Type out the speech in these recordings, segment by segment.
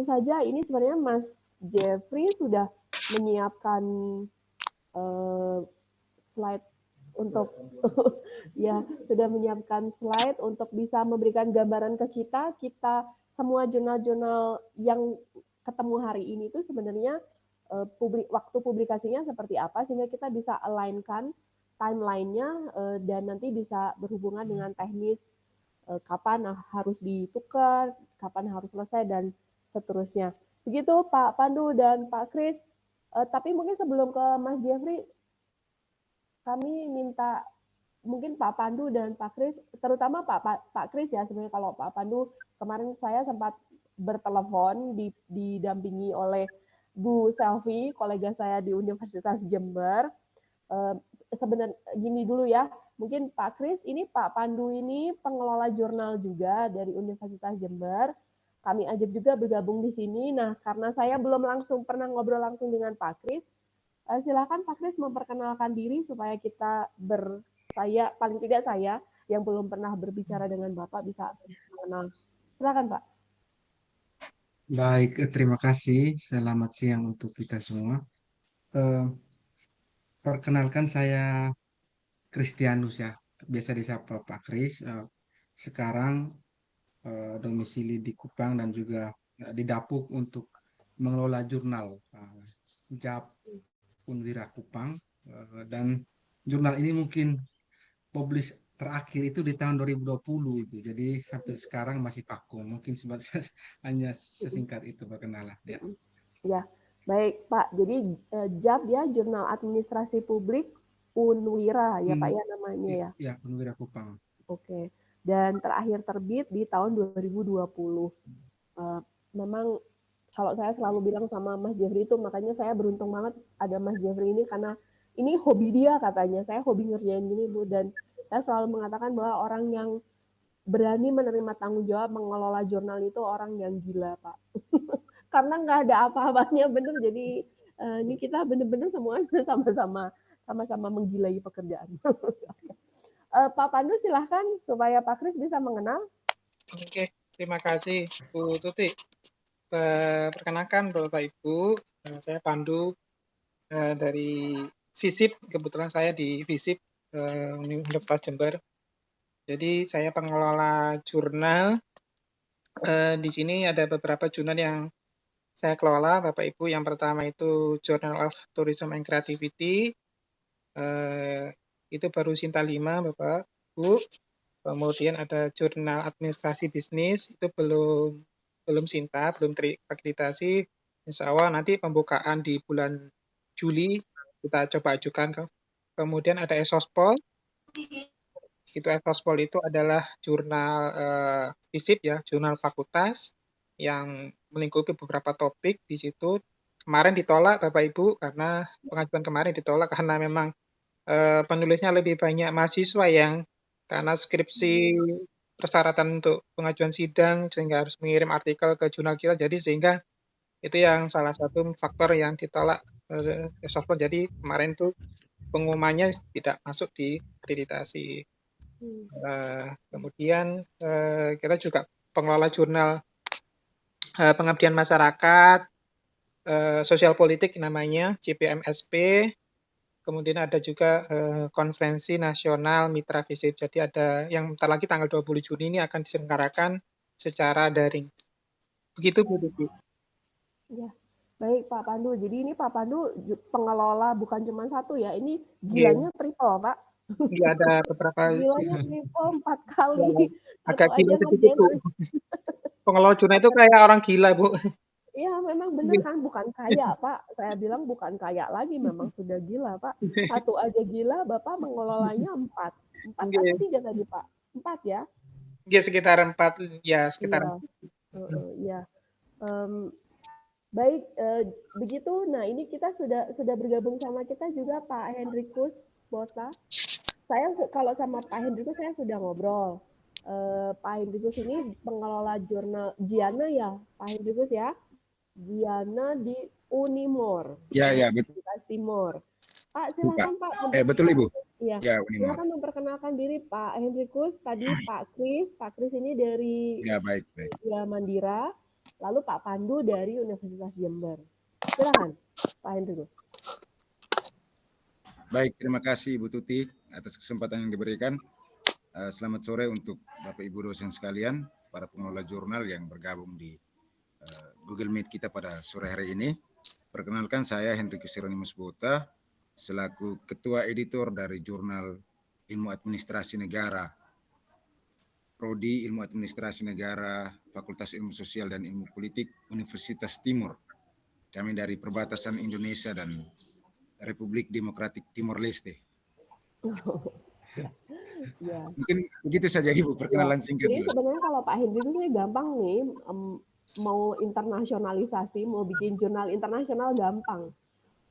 saja ini sebenarnya Mas Jeffrey sudah menyiapkan slide untuk ya sudah menyiapkan slide untuk bisa memberikan gambaran ke kita semua jurnal-jurnal yang ketemu hari ini itu sebenarnya waktu publikasinya seperti apa sehingga kita bisa align-kan timeline-nya dan nanti bisa berhubungan dengan teknis kapan harus ditukar, kapan harus selesai dan seterusnya. Begitu Pak Pandu dan Pak Kris. Tapi mungkin sebelum ke Mas Jeffrey, kami minta mungkin Pak Pandu dan Pak Kris, terutama Pak Kris ya sebenarnya. Kalau Pak Pandu kemarin saya sempat bertelepon didampingi oleh Bu Selvi, kolega saya di Universitas Jember. Sebenarnya gini dulu ya, mungkin Pak Kris, ini Pak Pandu ini pengelola jurnal juga dari Universitas Jember. Kami ajak juga bergabung di sini. Nah, karena saya belum pernah ngobrol langsung dengan Pak Kris, silakan Pak Kris memperkenalkan diri supaya saya paling tidak saya yang belum pernah berbicara dengan Bapak bisa mengenal. Silakan Pak. Baik, terima kasih. Selamat siang untuk kita semua. Perkenalkan saya Kristianus ya, biasa disapa Pak Kris. Sekarang domisili di Kupang dan juga di Dapuk untuk mengelola jurnal JAP Unwira Kupang. Dan jurnal ini mungkin publish terakhir itu di tahun 2020 itu. Jadi sampai sekarang masih vakum. Mungkin hanya sesingkat itu perkenalan ya. Ya, baik Pak. Jadi JAP ya, Jurnal Administrasi Publik Unwira ya Pak ya namanya ya. Ya, Unwira Kupang. Oke. Dan terakhir terbit di tahun 2020. Memang kalau saya selalu bilang sama Mas Jeffrey itu, makanya saya beruntung banget ada Mas Jeffrey ini karena ini hobi dia katanya. Saya hobi ngerjain gini Bu, dan saya selalu mengatakan bahwa orang yang berani menerima tanggung jawab mengelola jurnal itu orang yang gila Pak. Karena nggak ada apa-apanya bener. Jadi ini kita bener-bener semua sama-sama menggilai pekerjaan. Pak Pandu silahkan supaya Pak Kris bisa mengenal. Oke, terima kasih Bu Tuti. Perkenalkan Bapak Ibu, saya Pandu dari FISIP, kebetulan saya di FISIP Universitas Jember. Jadi saya pengelola jurnal. Di sini ada beberapa jurnal yang saya kelola, Bapak Ibu. Yang pertama itu Journal of Tourism and Creativity. Itu baru Sinta 5, Bapak Ibu. Kemudian ada jurnal administrasi bisnis, itu belum Sinta, belum terakreditasi. Insya Allah nanti pembukaan di bulan Juli kita coba ajukan. Kemudian ada Esospol. Esospol itu adalah jurnal FISIP ya, jurnal fakultas yang melingkupi beberapa topik di situ. Kemarin ditolak Bapak Ibu karena pengajuan kemarin ditolak karena memang penulisnya lebih banyak mahasiswa yang karena skripsi persyaratan untuk pengajuan sidang sehingga harus mengirim artikel ke jurnal kita, jadi sehingga itu yang salah satu faktor yang ditolak Esospol. Jadi kemarin tuh pengumumannya tidak masuk di akreditasi. Kemudian kita juga pengelola jurnal pengabdian masyarakat sosial politik namanya CPMSP. Kemudian ada juga konferensi nasional Mitra FISIP. Jadi ada yang bentar lagi tanggal 20 Juni ini akan diselenggarakan secara daring. Begitu Bu Tuti. Ya, baik Pak Pandu. Jadi ini Pak Pandu pengelola bukan cuma satu ya, ini gilanya triple Pak. Iya, ada beberapa. Gilanya triple 4 kali. Ya, agak gila sedikit Bu. Jeffrey. Pengelola jurnal itu kayak orang gila Bu. Iya memang benar kan, bukan kaya Pak. Saya bilang bukan kaya lagi, memang sudah gila Pak. Satu aja gila, Bapak mengelolanya 4. 4 atau 3 tadi Pak? 4 ya? Ya sekitar 4 ya sekitar. Iya. Baik, begitu. Nah ini kita sudah bergabung sama kita juga Pak Hendrikus Bota. Saya kalau sama Pak Hendrikus saya sudah ngobrol. Pak Hendrikus ini pengelola jurnal Giana ya, Pak Hendrikus ya. Giana di Unimor. Ya, betul. Di Timur. Pak, silakan Pak. Betul Ibu. Iya. Ya, Unimor. Silakan memperkenalkan diri Pak Hendrikus. Tadi Pak Kris ini dari ya baik. Ya Mandira. lalu Pak Pandu dari Universitas Jember. Silakan, Pak Hendrikus. Baik, terima kasih Ibu Tuti atas kesempatan yang diberikan. Selamat sore untuk Bapak Ibu dosen sekalian, para pengelola jurnal yang bergabung di Google Meet kita pada sore hari ini. Perkenalkan, saya Hendrikus Hieronymus Bota, selaku Ketua Editor dari Jurnal Ilmu Administrasi Negara, Prodi Ilmu Administrasi Negara, Fakultas Ilmu Sosial dan Ilmu Politik, Universitas Timur. Kami dari perbatasan Indonesia dan Republik Demokratik Timor Leste. Ya. Mungkin begitu saja Ibu perkenalan singkat Jadi dulu. sebenarnya kalau Pak Hendri itu gampang nih, mau internasionalisasi, mau bikin jurnal internasional gampang.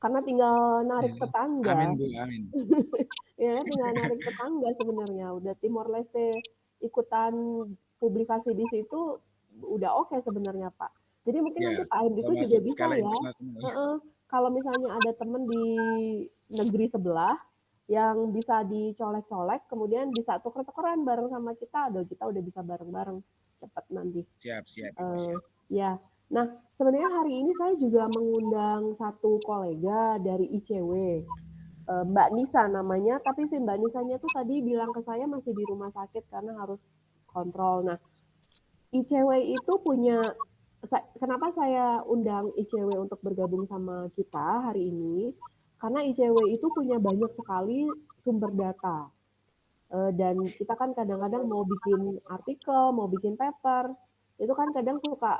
Karena tinggal narik tetangga. Amin Bu, amin. Ya, tinggal narik tetangga sebenarnya. Udah Timor Leste ikutan publikasi di situ, udah oke sebenarnya Pak. Jadi mungkin nanti Pak Hendri itu juga bisa ya. Kalau misalnya ada teman di negeri sebelah yang bisa dicolek-colek, kemudian bisa tuker-tukeran bareng sama kita, kita udah bisa bareng-bareng cepat nanti. Siap. Ya, nah sebenarnya hari ini saya juga mengundang satu kolega dari ICW, Mbak Nisa namanya, tapi si Mbak Nisanya tuh tadi bilang ke saya masih di rumah sakit karena harus kontrol. Nah, ICW itu punya, kenapa saya undang ICW untuk bergabung sama kita hari ini? Karena ICW itu punya banyak sekali sumber data. Dan kita kan kadang-kadang mau bikin artikel, mau bikin paper, itu kan kadang suka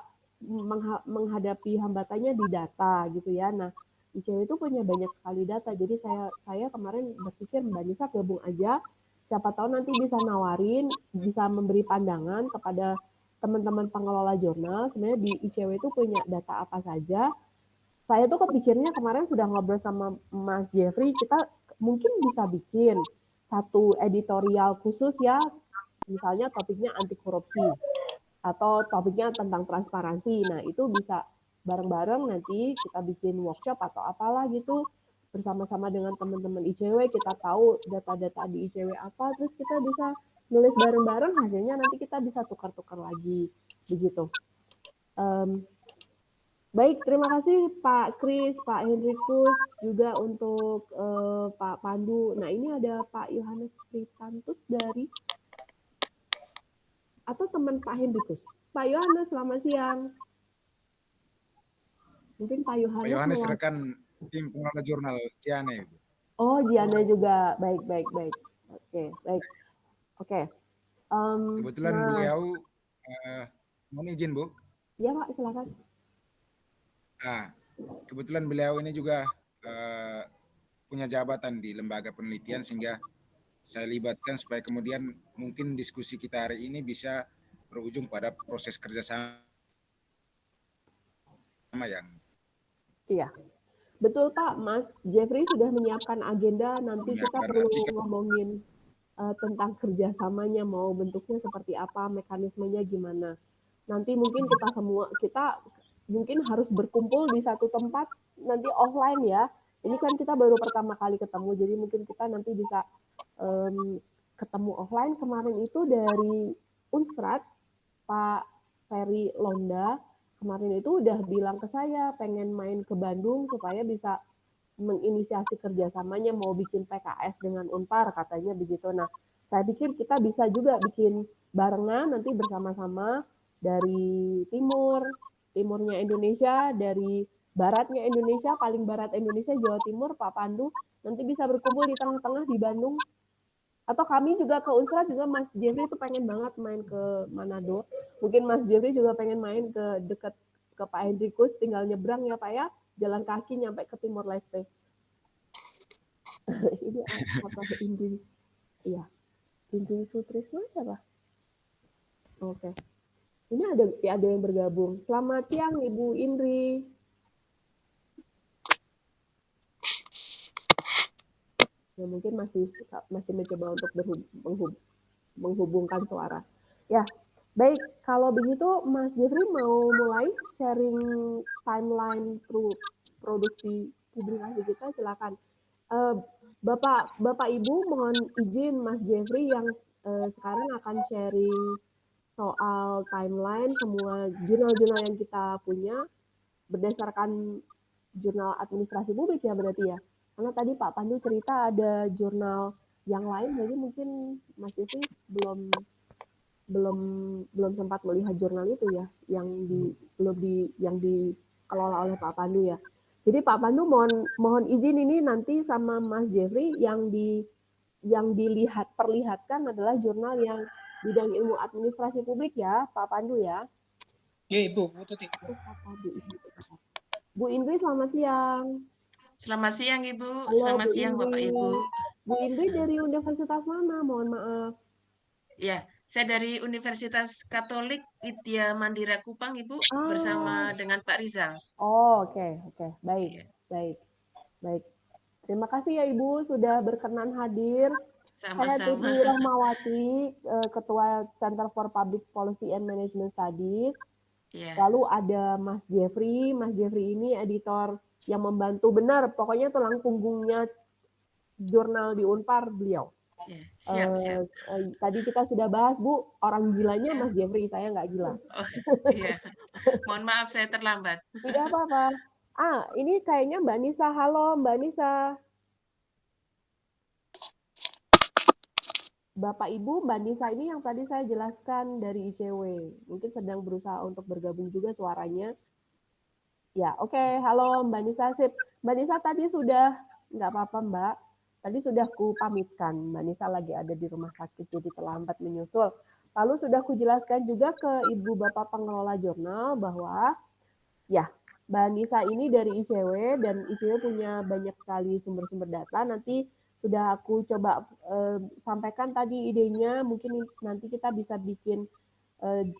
menghadapi hambatannya di data gitu ya. Nah, ICW itu punya banyak sekali data. Jadi saya kemarin berpikir Mbak Nisa gabung aja. Siapa tahu nanti bisa nawarin, bisa memberi pandangan kepada teman-teman pengelola jurnal. Sebenarnya di ICW itu punya data apa saja. Saya tuh kepikirnya kemarin sudah ngobrol sama Mas Jeffrey, kita mungkin bisa bikin satu editorial khusus ya, misalnya topiknya anti korupsi atau topiknya tentang transparansi. Nah, itu bisa bareng-bareng nanti kita bikin workshop atau apalah gitu bersama-sama dengan teman-teman ICW, kita tahu data-data di ICW apa, terus kita bisa nulis bareng-bareng, hasilnya nanti kita bisa tukar-tukar lagi begitu. Baik, terima kasih Pak Kris, Pak Hendrikus, juga untuk Pak Pandu. Nah, ini ada Pak Yohanes Pritantus dari, atau teman Pak Hendrikus. Pak Yohanes, selamat siang. Mungkin Pak Yohanes. Pak Yohanes rekan tim pengelola jurnal Giane. Oh, Giane juga. Baik. Oke, baik. Oke. Kebetulan beliau, mohon izin Bu. Iya Pak, silakan. Kebetulan beliau ini juga punya jabatan di lembaga penelitian, sehingga saya libatkan supaya kemudian mungkin diskusi kita hari ini bisa berujung pada proses kerjasama yang. Iya, betul Pak. Mas Jeffrey sudah menyiapkan agenda, nanti kita perlu ngomongin tentang kerjasamanya, mau bentuknya seperti apa, mekanismenya gimana. Nanti mungkin kita mungkin harus berkumpul di satu tempat, nanti offline ya. Ini kan kita baru pertama kali ketemu, jadi mungkin kita nanti bisa ketemu offline. Kemarin itu dari Unstrat, Pak Ferry Londa, kemarin itu udah bilang ke saya pengen main ke Bandung supaya bisa menginisiasi kerjasamanya, mau bikin PKS dengan Unpar katanya begitu. Nah, saya pikir kita bisa juga bikin barengan nanti bersama-sama dari timurnya Indonesia, dari baratnya Indonesia, paling barat Indonesia, Jawa Timur, Pak Pandu, nanti bisa berkumpul di tengah-tengah di Bandung. Atau kami juga ke Unstrat juga, Mas Jeffrey itu pengen banget main ke Manado. Mungkin Mas Jeffrey juga pengen main ke dekat ke Pak Hendrikus, tinggal nyebrang ya Pak ya, jalan kaki nyampe ke Timor Leste. Ini apa Indri? Iya, Indri Sutrisno siapa? Oke. Ini ada yang bergabung. Selamat siang Ibu Indri. Ya, mungkin masih mencoba untuk menghubungkan suara. Ya, baik. Kalau begitu Mas Jeffrey mau mulai sharing timeline produksi publikasi kita, silakan. Bapak Ibu mohon izin Mas Jeffrey yang sekarang akan sharing soal timeline semua jurnal-jurnal yang kita punya berdasarkan jurnal administrasi publik ya berarti ya. Karena tadi Pak Pandu cerita ada jurnal yang lain, jadi mungkin Mas Jeffrey belum sempat melihat jurnal itu ya, yang dikelola oleh Pak Pandu ya. Jadi Pak Pandu mohon izin ini nanti sama Mas Jeffrey yang perlihatkan adalah jurnal yang bidang ilmu administrasi publik ya, Pak Pandu ya. Ya, Ibu Tuti. Bu Indri, selamat siang. Selamat siang, Ibu. Halo, Selamat Bu siang, Indri. Bapak Ibu. Bu Indri dari Universitas mana? Mohon maaf. Ya, saya dari Universitas Katolik Widya Mandira Kupang, Ibu, bersama dengan Pak Rizal. Oh, oke. Baik, Iya. baik. Terima kasih ya Ibu sudah berkenan hadir. Saya Sama-sama. Tuti Rahmawati, Ketua Center for Public Policy and Management Studies. Iya. Lalu ada Mas Jeffrey. Mas Jeffrey ini editor yang membantu benar, pokoknya tulang punggungnya jurnal di Unpar beliau. Ya, siap. Tadi kita sudah bahas, Bu, orang gilanya Mas Jeffrey, saya nggak gila. Oh, iya. Mohon maaf saya terlambat. Tidak apa-apa. Ini kayaknya Mbak Nisa. Halo, Mbak Nisa. Bapak Ibu, Mbak Nisa ini yang tadi saya jelaskan dari ICW. Mungkin sedang berusaha untuk bergabung juga suaranya. Ya, oke. Halo Mbak Nisa, sip. Mbak Nisa tadi sudah, nggak apa-apa Mbak. Tadi sudah ku pamitkan. Mbak Nisa lagi ada di rumah sakit, jadi terlambat menyusul. Lalu sudah ku jelaskan juga ke Ibu Bapak Pengelola Jurnal bahwa, ya, Mbak Nisa ini dari ICW, dan ICW punya banyak sekali sumber-sumber data. Nanti sudah aku coba sampaikan tadi idenya, mungkin nanti kita bisa bikin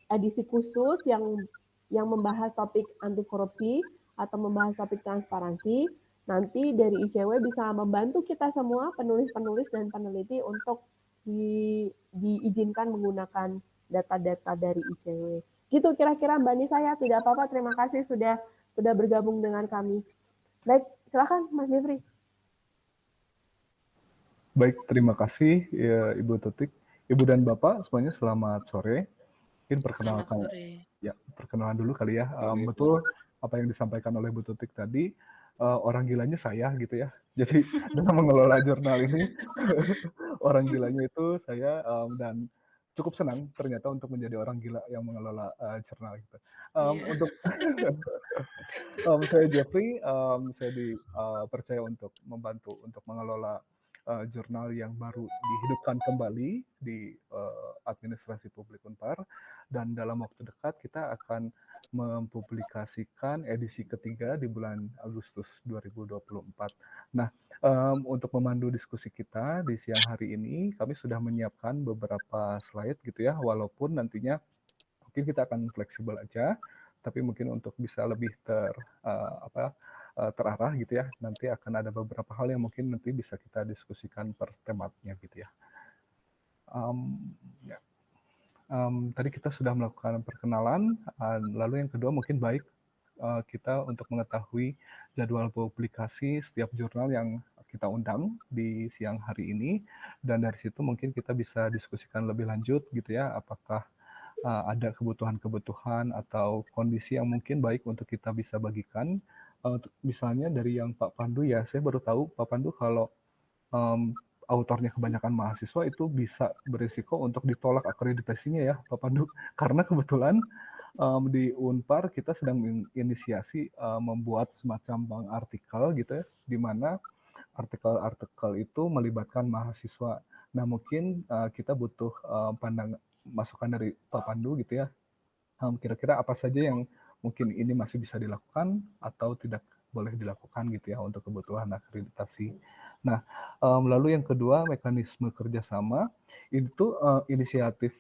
edisi khusus yang membahas topik anti korupsi atau membahas topik transparansi. Nanti dari ICW bisa membantu kita semua penulis-penulis dan peneliti untuk diizinkan menggunakan data-data dari ICW. Gitu kira-kira Mbak Nisa ya, tidak apa-apa. Terima kasih sudah bergabung dengan kami. Baik, silakan Mas Jeffrey. Baik, terima kasih ya, Ibu Tutik. Ibu dan Bapak semuanya selamat sore. Mungkin perkenalan dulu kali ya. Betul apa yang disampaikan oleh Bu Tutik tadi, orang gilanya saya gitu ya. Jadi dalam mengelola jurnal ini, orang gilanya itu saya, dan cukup senang ternyata untuk menjadi orang gila yang mengelola jurnal gitu. Untuk saya Jeffrey, saya dipercaya untuk membantu untuk mengelola jurnal yang baru dihidupkan kembali di administrasi publik Unpar, dan dalam waktu dekat kita akan mempublikasikan edisi ketiga di bulan Agustus 2024. Nah, untuk memandu diskusi kita di siang hari ini, kami sudah menyiapkan beberapa slide gitu ya, walaupun nantinya mungkin kita akan fleksibel aja, tapi mungkin untuk bisa lebih terarah gitu ya, nanti akan ada beberapa hal yang mungkin nanti bisa kita diskusikan per tematnya gitu ya. Tadi kita sudah melakukan perkenalan, lalu yang kedua mungkin baik kita untuk mengetahui jadwal publikasi setiap jurnal yang kita undang di siang hari ini, dan dari situ mungkin kita bisa diskusikan lebih lanjut gitu ya, apakah ada kebutuhan-kebutuhan atau kondisi yang mungkin baik untuk kita bisa bagikan. Misalnya dari yang Pak Pandu ya, saya baru tahu Pak Pandu kalau autornya kebanyakan mahasiswa itu bisa berisiko untuk ditolak akreditasinya ya Pak Pandu, karena kebetulan di Unpar kita sedang menginisiasi membuat semacam bank artikel gitu ya, di mana artikel-artikel itu melibatkan mahasiswa. Nah mungkin kita butuh masukan dari Pak Pandu gitu ya, kira-kira apa saja yang mungkin ini masih bisa dilakukan atau tidak boleh dilakukan gitu ya untuk kebutuhan akreditasi. Nah, lalu yang kedua, mekanisme kerjasama itu inisiatif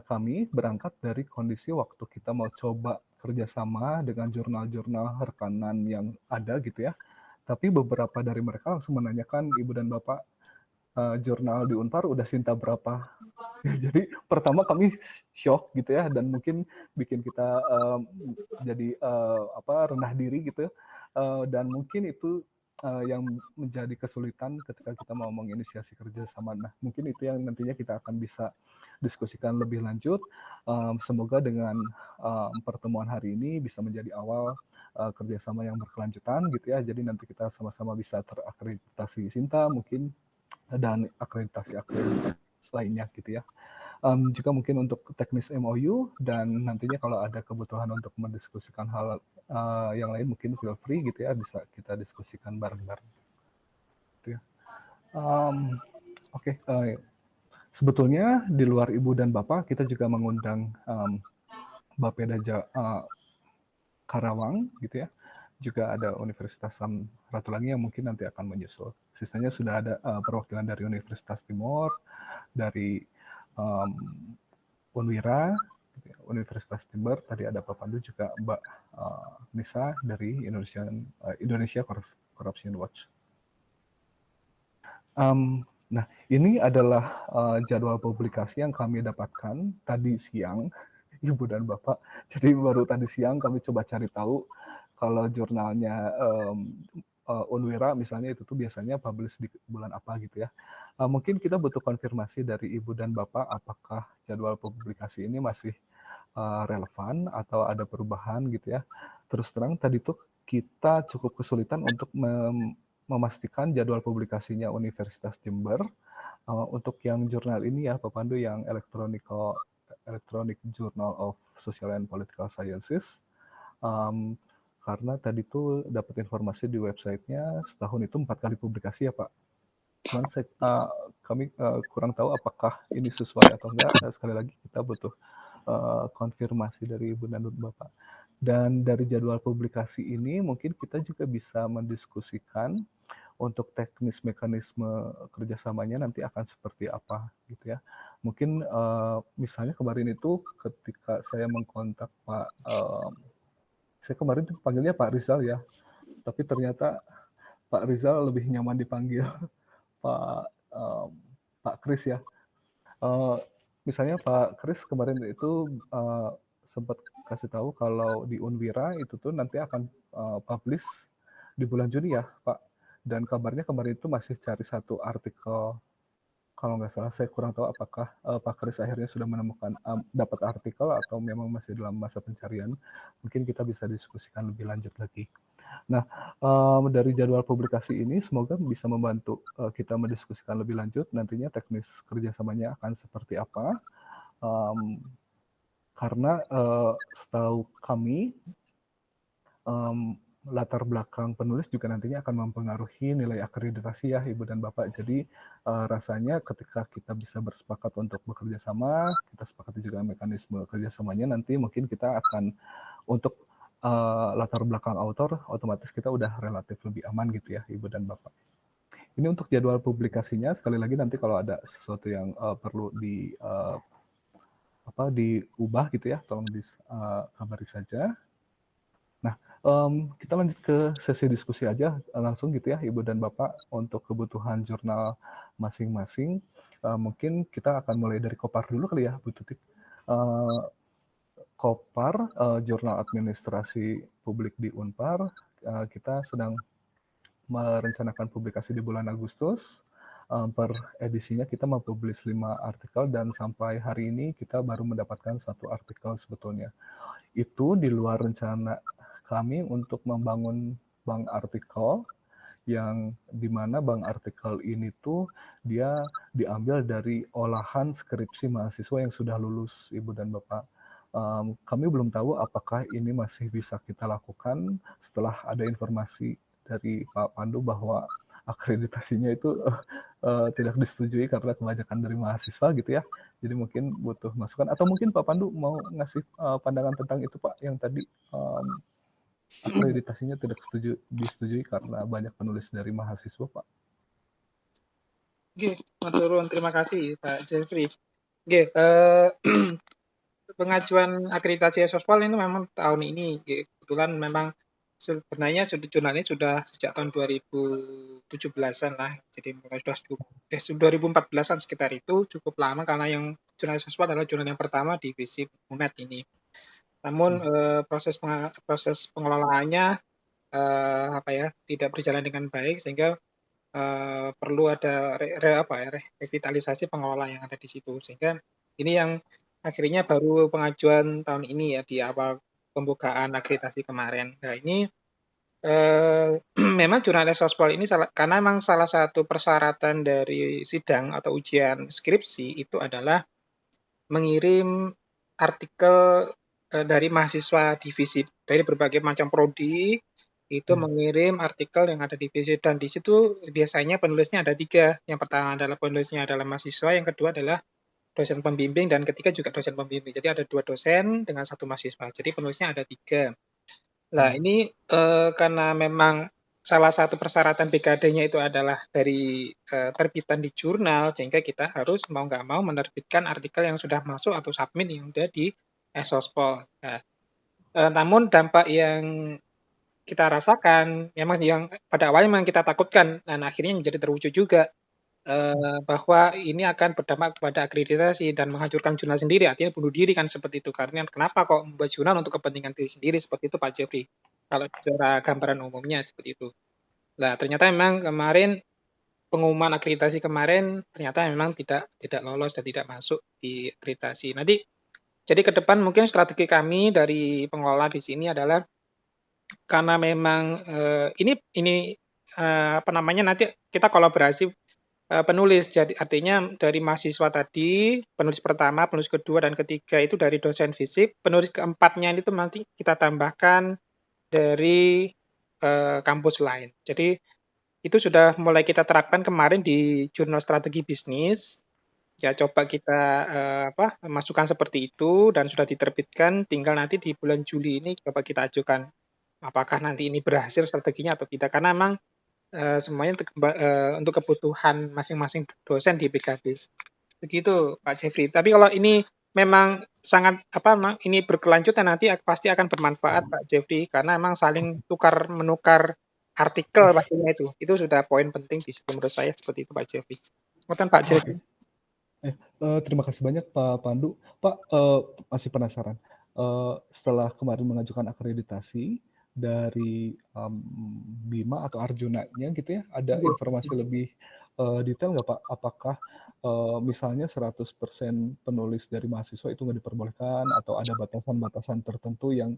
kami berangkat dari kondisi waktu kita mau coba kerjasama dengan jurnal-jurnal rekanan yang ada gitu ya. Tapi beberapa dari mereka langsung menanyakan, Ibu dan Bapak, jurnal di Unpar udah Sinta berapa? Jadi pertama kami shock gitu ya, dan mungkin bikin kita jadi rendah diri gitu, dan mungkin itu yang menjadi kesulitan ketika kita mau menginisiasi kerjasama. Nah, mungkin itu yang nantinya kita akan bisa diskusikan lebih lanjut. Semoga dengan pertemuan hari ini bisa menjadi awal kerjasama yang berkelanjutan gitu ya. Jadi nanti kita sama-sama bisa terakreditasi Sinta mungkin dan akreditasi lainnya gitu ya. Juga mungkin untuk teknis MOU dan nantinya kalau ada kebutuhan untuk mendiskusikan hal yang lain mungkin feel free gitu ya, bisa kita diskusikan bareng-bareng gitu ya. Oke, sebetulnya di luar Ibu dan Bapak kita juga mengundang Bapeda Karawang gitu ya. Juga ada Universitas Samratulangi yang mungkin nanti akan menyusul. Sisanya sudah ada perwakilan dari Universitas Timur, dari Unwira, gitu ya, Universitas Timber, tadi ada Pak Pandu juga Mbak Nisa dari Indonesia Corruption Watch. Nah, ini adalah jadwal publikasi yang kami dapatkan tadi siang, Ibu dan Bapak. Jadi baru tadi siang kami coba cari tahu kalau jurnalnya Unwira misalnya itu tuh biasanya publish di bulan apa gitu ya. Mungkin kita butuh konfirmasi dari Ibu dan Bapak apakah jadwal publikasi ini masih relevan atau ada perubahan gitu ya. Terus terang tadi tuh kita cukup kesulitan untuk memastikan jadwal publikasinya Universitas Jember untuk yang jurnal ini ya Pak Pandu yang Electronic Journal of Social and Political Sciences. Karena tadi tuh dapat informasi di websitenya setahun itu 4 kali publikasi ya Pak. Cuman kami kurang tahu apakah ini sesuai atau enggak. Sekali lagi kita butuh konfirmasi dari Ibu dan Bapak. Dan dari jadwal publikasi ini mungkin kita juga bisa mendiskusikan untuk teknis mekanisme kerjasamanya nanti akan seperti apa gitu ya. Mungkin misalnya kemarin itu ketika saya mengkontak Pak, saya kemarin tuh panggilnya Pak Rizal ya, tapi ternyata Pak Rizal lebih nyaman dipanggil Pak Kris ya. Misalnya Pak Kris kemarin itu sempat kasih tahu kalau di Unwira itu tuh nanti akan publish di bulan Juni ya Pak. Dan kabarnya kemarin itu masih cari satu artikel, kalau nggak salah saya kurang tahu apakah Pak Kris akhirnya sudah menemukan dapat artikel atau memang masih dalam masa pencarian. Mungkin kita bisa diskusikan lebih lanjut lagi. Nah, dari jadwal publikasi ini semoga bisa membantu kita mendiskusikan lebih lanjut nantinya teknis kerjasamanya akan seperti apa. Karena setahu kami latar belakang penulis juga nantinya akan mempengaruhi nilai akreditasi ya Ibu dan Bapak. Jadi rasanya ketika kita bisa bersepakat untuk bekerja sama, kita sepakati juga mekanisme kerjasamanya, nanti mungkin kita akan untuk latar belakang autor, otomatis kita udah relatif lebih aman gitu ya Ibu dan Bapak. Ini untuk jadwal publikasinya, sekali lagi nanti kalau ada sesuatu yang perlu diubah gitu ya, tolong kabari saja. Nah, kita lanjut ke sesi diskusi aja langsung gitu ya Ibu dan Bapak untuk kebutuhan jurnal masing-masing. Mungkin kita akan mulai dari Kopar dulu kali ya Bu Tutik. Kopar, Jurnal Administrasi Publik di Unpar, kita sedang merencanakan publikasi di bulan Agustus. Per edisinya kita mempublish 5 artikel dan sampai hari ini kita baru mendapatkan 1 artikel sebetulnya. Itu di luar rencana kami untuk membangun bank artikel yang dimana bank artikel ini tuh dia diambil dari olahan skripsi mahasiswa yang sudah lulus Ibu dan Bapak. Kami belum tahu apakah ini masih bisa kita lakukan setelah ada informasi dari Pak Pandu bahwa akreditasinya itu tidak disetujui karena kebanyakan dari mahasiswa gitu ya. Jadi mungkin butuh masukan atau mungkin Pak Pandu mau ngasih pandangan tentang itu Pak yang tadi akreditasinya tidak disetujui karena banyak penulis dari mahasiswa Pak. Oke, matur terima kasih Pak Jeffrey. Oke, pengajuan akreditasi Sospol ini memang tahun ini kebetulan memang sebenarnya jurnal ini sudah sejak tahun 2017-an lah, jadi mulai sudah 2014-an sekitar itu, cukup lama karena yang jurnal Sospol adalah jurnal yang pertama di FISIP UNED ini. Namun proses pengelolaannya tidak berjalan dengan baik sehingga perlu ada revitalisasi pengelola yang ada di situ. Sehingga ini yang akhirnya baru pengajuan tahun ini ya di awal pembukaan akreditasi kemarin. Nah ini memang jurnal esospol ini karena memang salah satu persyaratan dari sidang atau ujian skripsi itu adalah mengirim artikel dari mahasiswa divisi dari berbagai macam prodi itu mengirim artikel yang ada di divisi, dan di situ biasanya penulisnya ada 3. Yang pertama adalah penulisnya adalah mahasiswa, yang kedua adalah dosen pembimbing, dan ketiga juga dosen pembimbing. Jadi ada 2 dosen dengan 1 mahasiswa. Jadi penulisnya ada 3. Nah ini karena memang salah satu persyaratan BKD-nya itu adalah dari terbitan di jurnal, sehingga kita harus mau nggak mau menerbitkan artikel yang sudah masuk atau submit yang sudah di esospol. Nah, namun dampak yang kita rasakan, memang yang pada awalnya memang kita takutkan, dan akhirnya menjadi terwujud juga, bahwa ini akan berdampak kepada akreditasi dan menghancurkan jurnal sendiri, artinya bunuh diri kan seperti itu. Karena kenapa kok membuat jurnal untuk kepentingan diri sendiri seperti itu Pak Jeffrey, kalau secara gambaran umumnya seperti itu. Nah ternyata memang kemarin pengumuman akreditasi kemarin ternyata memang tidak lolos dan tidak masuk di akreditasi. Nanti jadi ke depan mungkin strategi kami dari pengelola di sini adalah karena memang nanti kita kolaborasi penulis, jadi artinya dari mahasiswa tadi, penulis pertama, penulis kedua, dan ketiga itu dari dosen fisip, penulis keempatnya itu nanti kita tambahkan dari kampus lain. Jadi itu sudah mulai kita terapkan kemarin di jurnal strategi bisnis. Ya coba kita masukkan seperti itu dan sudah diterbitkan, tinggal nanti di bulan Juli ini coba kita ajukan apakah nanti ini berhasil strateginya atau tidak, karena memang semuanya untuk kebutuhan masing-masing dosen di BKD. Begitu Pak Jeffrey. Tapi kalau ini memang sangat ini berkelanjutan, nanti pasti akan bermanfaat Pak Jeffrey, karena memang saling tukar menukar artikel pastinya itu sudah poin penting di situ menurut saya, seperti itu Pak Jeffrey. Kemudian Pak Jeffrey. Terima kasih banyak Pak Pandu. Pak, masih penasaran. Setelah kemarin mengajukan akreditasi dari Bima atau Arjuna-nya gitu ya, ada informasi lebih detail nggak Pak? Apakah misalnya 100% penulis dari mahasiswa itu nggak diperbolehkan, atau ada batasan-batasan tertentu yang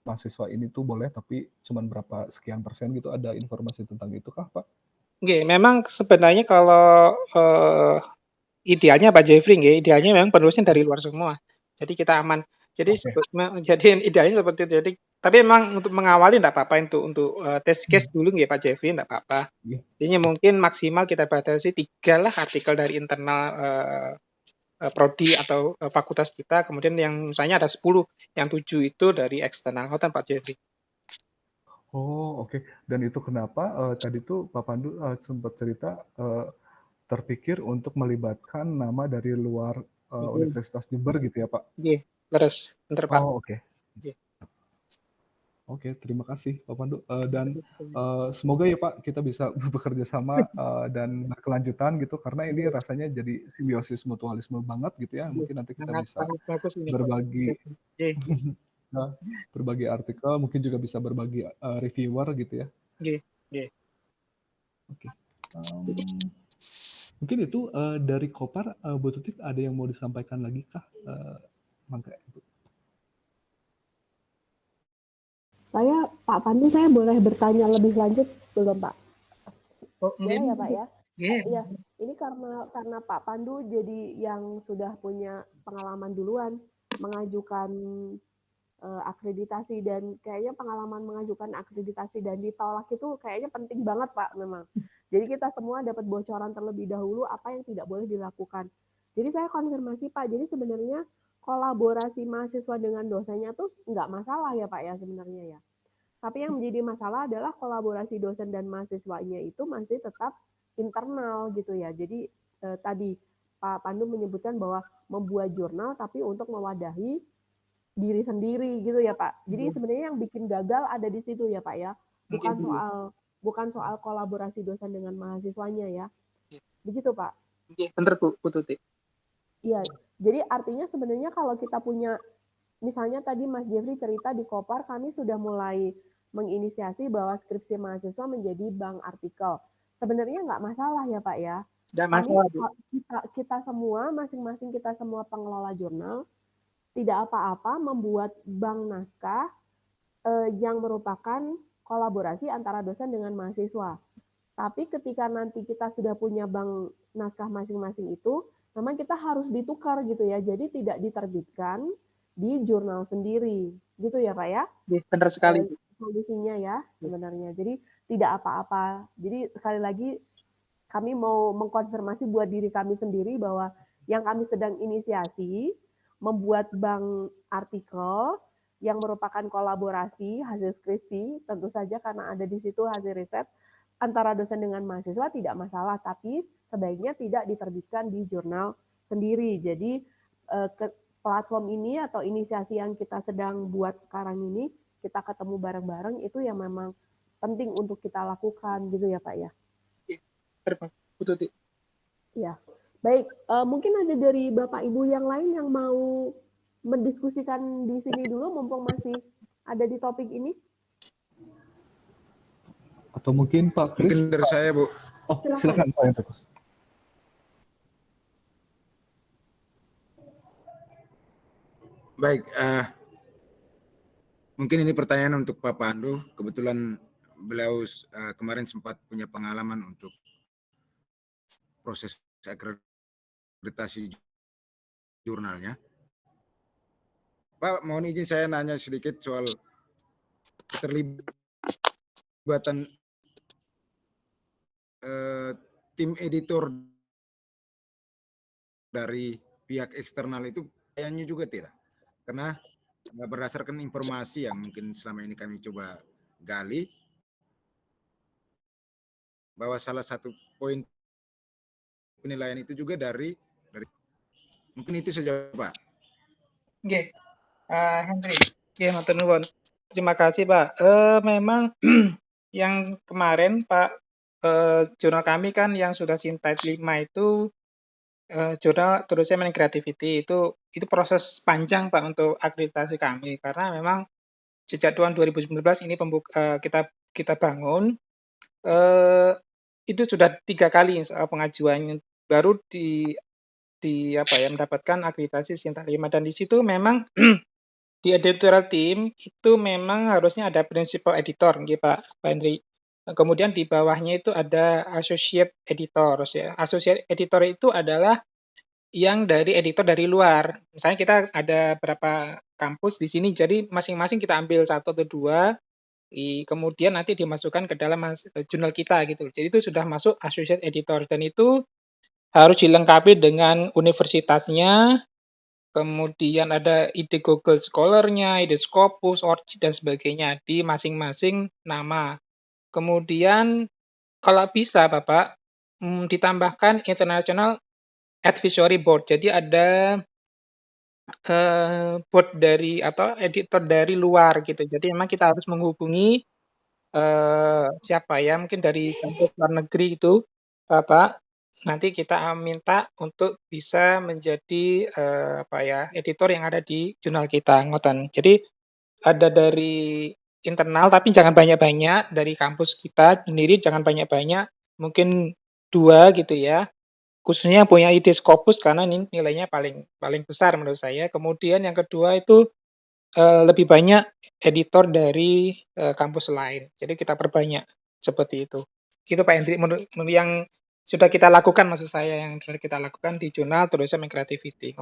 mahasiswa ini tuh boleh tapi cuma berapa sekian persen gitu, ada informasi tentang itu kah Pak? Oke, memang sebenarnya kalau idealnya Pak Jeffrey, idealnya memang penulisnya dari luar semua. Jadi kita aman. Jadi idealnya seperti itu. Jadi tapi memang untuk mengawali enggak apa-apa untuk test case dulu Pak Jeffrey, enggak apa-apa. Jadi mungkin maksimal kita batasi 3 lah artikel dari internal prodi atau fakultas kita, kemudian yang misalnya ada 10, yang 7 itu dari eksternal. Ngoten Pak Jeffrey. Oh, oke. Dan itu kenapa tadi tuh Pak Pandu sempat cerita terpikir untuk melibatkan nama dari luar Universitas Jember gitu ya Pak? Iya, leres. Bentar Pak. Oh, oke. Oke, terima kasih Pak Pandu. Dan semoga ya Pak kita bisa bekerja sama dan berkelanjutan gitu, karena ini rasanya jadi simbiosis mutualisme banget gitu ya. Mungkin nanti kita bisa berbagi berbagi artikel, mungkin juga bisa berbagi reviewer gitu ya. Oke. Mungkin itu dari Kopar, Bu Tutik ada yang mau disampaikan lagi kah? Mangga, Bu. Pak Pandu, saya boleh bertanya lebih lanjut belum Pak? Boleh ya Pak ya? Iya. Ini karena Pak Pandu jadi yang sudah punya pengalaman duluan mengajukan akreditasi, dan kayaknya pengalaman mengajukan akreditasi dan ditolak itu kayaknya penting banget Pak memang. Jadi kita semua dapat bocoran terlebih dahulu apa yang tidak boleh dilakukan. Jadi saya konfirmasi Pak, jadi sebenarnya kolaborasi mahasiswa dengan dosennya tuh nggak masalah ya Pak ya sebenarnya ya. Tapi yang menjadi masalah adalah kolaborasi dosen dan mahasiswanya itu masih tetap internal gitu ya. Jadi tadi Pak Pandu menyebutkan bahwa membuat jurnal tapi untuk mewadahi diri sendiri gitu ya Pak. Jadi sebenarnya yang bikin gagal ada di situ ya Pak ya. Bukan soal kolaborasi dosen dengan mahasiswanya ya. Begitu Pak. Benar Bu Tutik. Iya. Jadi artinya sebenarnya kalau kita punya, misalnya tadi Mas Jeffrey cerita di Kopar kami sudah mulai menginisiasi bahwa skripsi mahasiswa menjadi bank artikel. Sebenarnya nggak masalah ya Pak ya. Tidak Kami masalah, Bu. kita semua, masing-masing kita semua pengelola jurnal tidak apa-apa membuat bank naskah yang merupakan kolaborasi antara dosen dengan mahasiswa. Tapi ketika nanti kita sudah punya bank naskah masing-masing itu, memang kita harus ditukar gitu ya. Jadi tidak diterbitkan di jurnal sendiri. Gitu ya Pak ya? Benar sekali, Bu. Solusinya ya sebenarnya. Jadi tidak apa-apa. Jadi sekali lagi kami mau mengkonfirmasi buat diri kami sendiri bahwa yang kami sedang inisiasi membuat bank artikel yang merupakan kolaborasi hasil skripsi, tentu saja karena ada di situ hasil riset antara dosen dengan mahasiswa tidak masalah, tapi sebaiknya tidak diterbitkan di jurnal sendiri. Jadi platform ini atau inisiasi yang kita sedang buat sekarang ini, kita ketemu bareng-bareng itu yang memang penting untuk kita lakukan gitu ya Pak ya. Betul. Ya, baik. Mungkin ada dari Bapak Ibu yang lain yang mau mendiskusikan di sini dulu, mumpung masih ada di topik ini. Atau mungkin Pak Kris? Mungkin dari saya, Bu. Oh, silakan Pak Yantekus. Baik, mungkin ini pertanyaan untuk Pak Pandu. Kebetulan beliau kemarin sempat punya pengalaman untuk proses akreditasi jurnalnya. Pak, mohon izin saya nanya sedikit soal keterlibatan tim editor dari pihak eksternal itu kayaknya juga tidak. Karena berdasarkan informasi yang mungkin selama ini kami coba gali, bahwa salah satu poin penilaian itu juga dari mungkin itu saja Pak. Oke, Henry. Oke, matur nuwun. Terima kasih Pak. Memang yang kemarin Pak, jurnal kami kan yang sudah Sintype 5 itu jurnal tulisnya creativity itu proses panjang Pak untuk akreditasi kami karena memang sejak tahun 2019 ini kita bangun itu sudah 3 kali pengajuannya baru mendapatkan akreditasi Sintype 5 dan di situ memang di editorial team itu memang harusnya ada principal editor nggih Pak Henry. Kemudian di bawahnya itu ada associate editor ya. Associate editor itu adalah yang dari editor dari luar. Misalnya kita ada berapa kampus di sini, jadi masing-masing kita ambil 1 atau 2, kemudian nanti dimasukkan ke dalam jurnal kita gitu. Jadi itu sudah masuk associate editor dan itu harus dilengkapi dengan universitasnya, kemudian ada ide Google Scholar-nya, ide Scopus, ORCID, dan sebagainya di masing-masing nama. Kemudian kalau bisa Bapak, ditambahkan International Advisory Board. Jadi ada board dari atau editor dari luar gitu. Jadi memang kita harus menghubungi siapa ya, mungkin dari kampus luar negeri itu Bapak. Nanti kita minta untuk bisa menjadi editor yang ada di jurnal kita, ngoten. Jadi ada dari internal tapi jangan banyak-banyak, dari kampus kita sendiri jangan banyak-banyak, mungkin 2 gitu ya. Khususnya yang punya ide Scopus karena ini nilainya paling besar menurut saya. Kemudian yang kedua itu lebih banyak editor dari kampus lain. Jadi kita perbanyak seperti itu. Gitu Pak Hendri, menurut yang sudah kita lakukan, maksud saya yang sudah kita lakukan di jurnal tulisan creativity.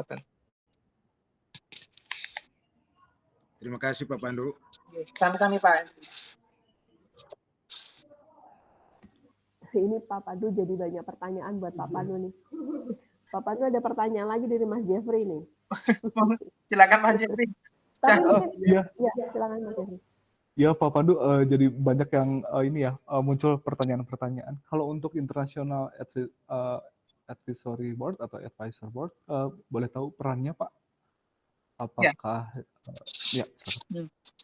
Terima kasih Pak Pandu. Sama-sama Pak. Ini Pak Pandu jadi banyak pertanyaan buat Pak Pandu nih. Pak Pandu ada pertanyaan lagi dari Mas Jeffrey nih. Silakan Mas Jeffrey. Tapi mungkin, ya, silakan Mas Jeffrey. Ya Pak Pandu, jadi banyak yang muncul pertanyaan-pertanyaan. Kalau untuk International Advisory Board atau Advisor Board, boleh tahu perannya Pak? Apakah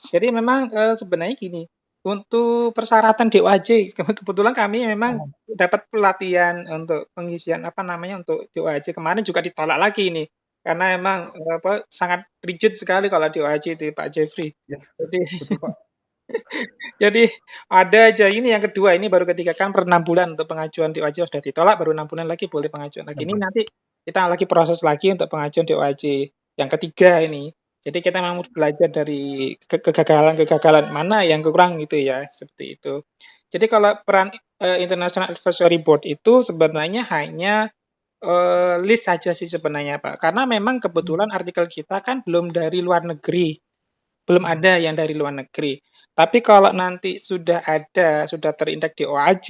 Jadi memang sebenarnya gini, untuk persyaratan DOAJ, kebetulan kami memang dapat pelatihan untuk pengisian untuk DOAJ kemarin juga ditolak lagi ini, karena memang sangat rigid sekali kalau DOAJ itu Pak Jeffrey. Yes, Jadi betul Pak. Jadi ada aja ini yang kedua, ini baru ketiga kan per 6 bulan untuk pengajuan DOAJ sudah ditolak, baru 6 bulan lagi boleh pengajuan lagi. Ini nanti kita lagi proses lagi untuk pengajuan DOAJ yang ketiga ini. Jadi kita memang belajar dari kegagalan-kegagalan mana yang kurang gitu ya, seperti itu. Jadi kalau peran International Advisory Board itu sebenarnya hanya list saja sih sebenarnya Pak. Karena memang kebetulan artikel kita kan belum dari luar negeri. Belum ada yang dari luar negeri. Tapi kalau nanti sudah terindeks di OAJ,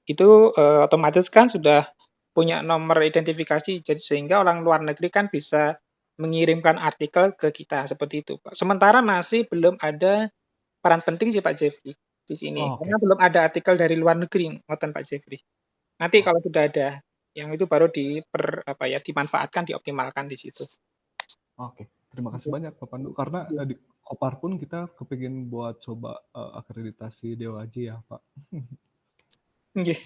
itu otomatis kan sudah punya nomor identifikasi, jadi sehingga orang luar negeri kan bisa mengirimkan artikel ke kita seperti itu, Pak. Sementara masih belum ada peran penting sih Pak Jeffrey di sini, Oh, oke. karena belum ada artikel dari luar negeri, ngoten Pak Jeffrey. Nanti kalau sudah ada, yang itu baru dimanfaatkan, dioptimalkan di situ. Oke, terima kasih banyak Pak Pandu. Karena di Kopar pun kita kepingin buat coba akreditasi DOAJ ya Pak. Nggih.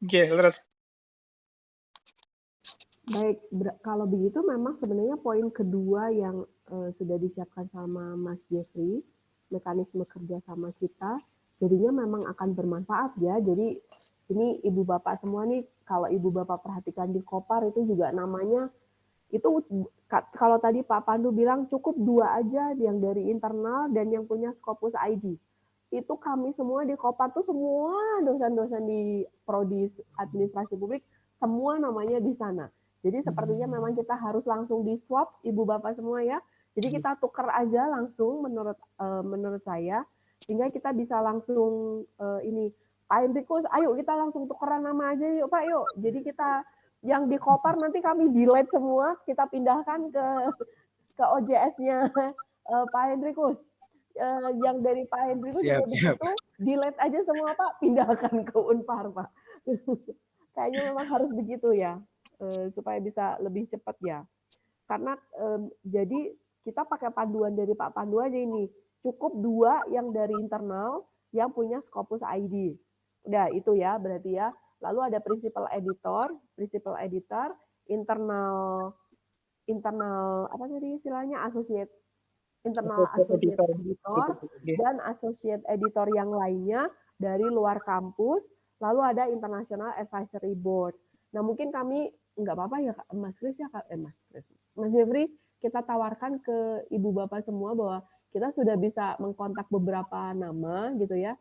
Nggih, leres. Baik, kalau begitu memang sebenarnya poin kedua yang sudah disiapkan sama Mas Jeffrey, mekanisme kerjasama kita, jadinya memang akan bermanfaat ya. Jadi ini ibu bapak semua nih, kalau ibu bapak perhatikan di Kopar itu juga namanya, itu kalau tadi Pak Pandu bilang cukup 2 aja yang dari internal dan yang punya Scopus ID. Itu kami semua di Kopar tuh semua dosen-dosen di Prodi Administrasi Publik, semua namanya di sana. Jadi sepertinya memang kita harus langsung di swap ibu bapak semua ya. Jadi kita tuker aja langsung menurut saya, sehingga kita bisa langsung ini Pak Hendrikus, ayo kita langsung tukeran nama aja yuk Pak yuk. Jadi kita yang di Kopar nanti kami delete semua, kita pindahkan ke OJS-nya Pak Hendrikus. Yang dari Pak Hendrikus juga begitu, delete aja semua Pak, pindahkan ke Unpar Pak. Kayaknya memang harus begitu ya, supaya bisa lebih cepat ya. Karena jadi kita pakai panduan dari Pak Pandu aja ini, cukup 2 yang dari internal yang punya Scopus ID. Udah itu ya berarti ya. Lalu ada principal editor, internal apa tadi istilahnya internal associate editor dan associate editor yang lainnya dari luar kampus. Lalu ada international advisory board. Nah mungkin kami nggak apa-apa ya Mas Kris ya Mas Jeffrey, kita tawarkan ke ibu bapak semua bahwa kita sudah bisa mengkontak beberapa nama gitu ya.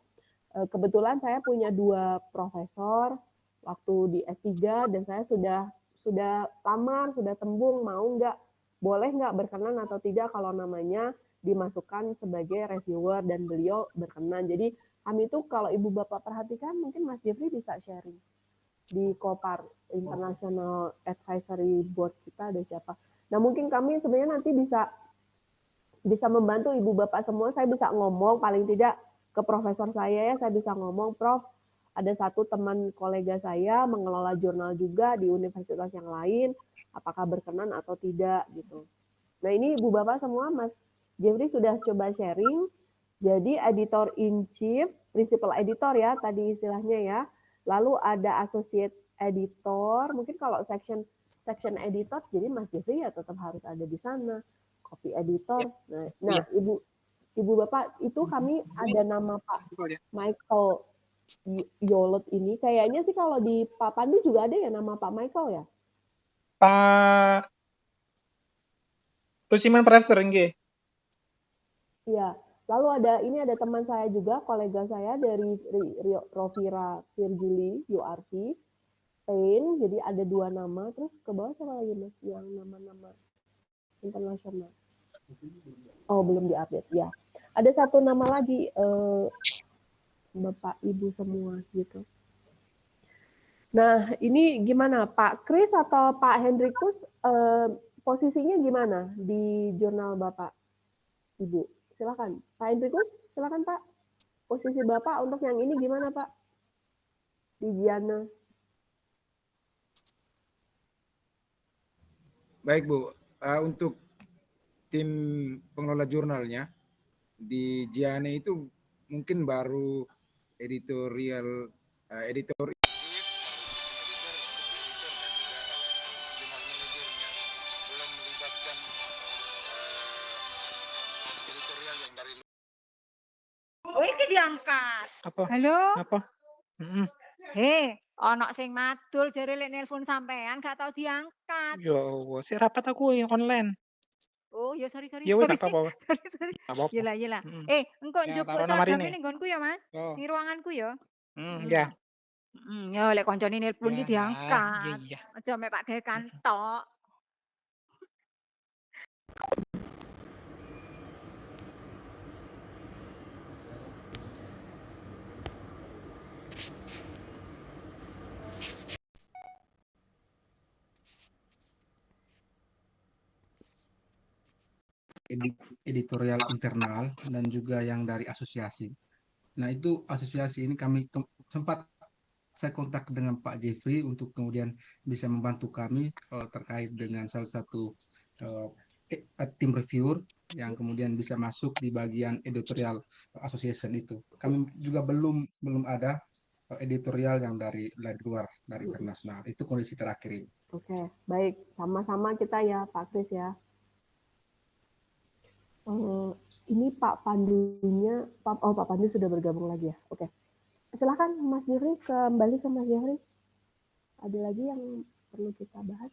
Kebetulan saya punya 2 profesor waktu di S3 dan saya sudah lamar, sudah tembung, boleh nggak berkenan atau tidak kalau namanya dimasukkan sebagai reviewer dan beliau berkenan. Jadi kami itu kalau ibu bapak perhatikan mungkin Mas Jeffrey bisa sharing di Kopar International Advisory Board kita ada siapa. Nah mungkin kami sebenarnya nanti bisa membantu ibu bapak semua. Saya bisa ngomong paling tidak ke profesor saya ya, saya bisa ngomong, Prof, ada satu teman kolega saya mengelola jurnal juga di universitas yang lain, apakah berkenan atau tidak gitu. Nah ini ibu bapak semua, Mas Jeffrey sudah coba sharing, jadi editor in chief, principal editor ya tadi istilahnya ya, lalu ada associate editor, mungkin kalau section editor, jadi Mas Jeffrey ya tetap harus ada di sana, copy editor. Nah ibu bapak itu kami ada nama Pak Michael Yolot ini, kayaknya sih kalau di Pak Pandu juga ada ya nama Pak Michael ya? Pak Tusiman Profesor nggih. Iya. Lalu ada teman saya juga, kolega saya dari Rovira Virgili URT Spain. Jadi ada 2 nama. Terus ke bawah siapa lagi Mas yang nama-nama internasional? Oh belum diupdate ya. Ada 1 nama lagi Bapak Ibu semua gitu. Nah, ini gimana Pak Kris atau Pak Hendrikus posisinya gimana di jurnal Bapak Ibu? Silakan. Pak Hendrikus, silakan Pak. Posisi Bapak untuk yang ini gimana Pak? Di Giana. Baik Bu, untuk tim pengelola jurnalnya di Giane itu mungkin baru editor Apa? Halo? Apa? Mhm. Ono sing madul jare lek nelpon sampean gak tau diangkat. Ya Allah, sik rapat aku yang online. Oh, ya sorry sorry Ya wis sorry. gak apa-apa. Sorry sorry. Gak apa-apa. Yelah yelah. Mhm. Engko Ya njupuk taruh nomor seragame ini. ning nggonku ya, Mas. Oh. Ning ruanganku ya. Ya. Ya lek koncone nelpon ki Ya, diangkat. iya. Aja mek Pak Dekan tok. Editorial internal dan juga yang dari asosiasi. Nah, itu asosiasi ini kami sempat saya kontak dengan Pak Jeffrey untuk kemudian bisa membantu kami terkait dengan salah satu tim reviewer yang kemudian bisa masuk di bagian editorial association itu. Kami juga belum ada editorial yang dari luar, dari internasional. Itu kondisi terakhir ini. Oke, baik. Sama-sama kita ya, Pak Kris ya. Ini Pak Pandunya, Pak Pandu sudah bergabung lagi ya. Oke. Silakan Mas Jeffrey, kembali ke Mas Jeffrey. Ada lagi yang perlu kita bahas?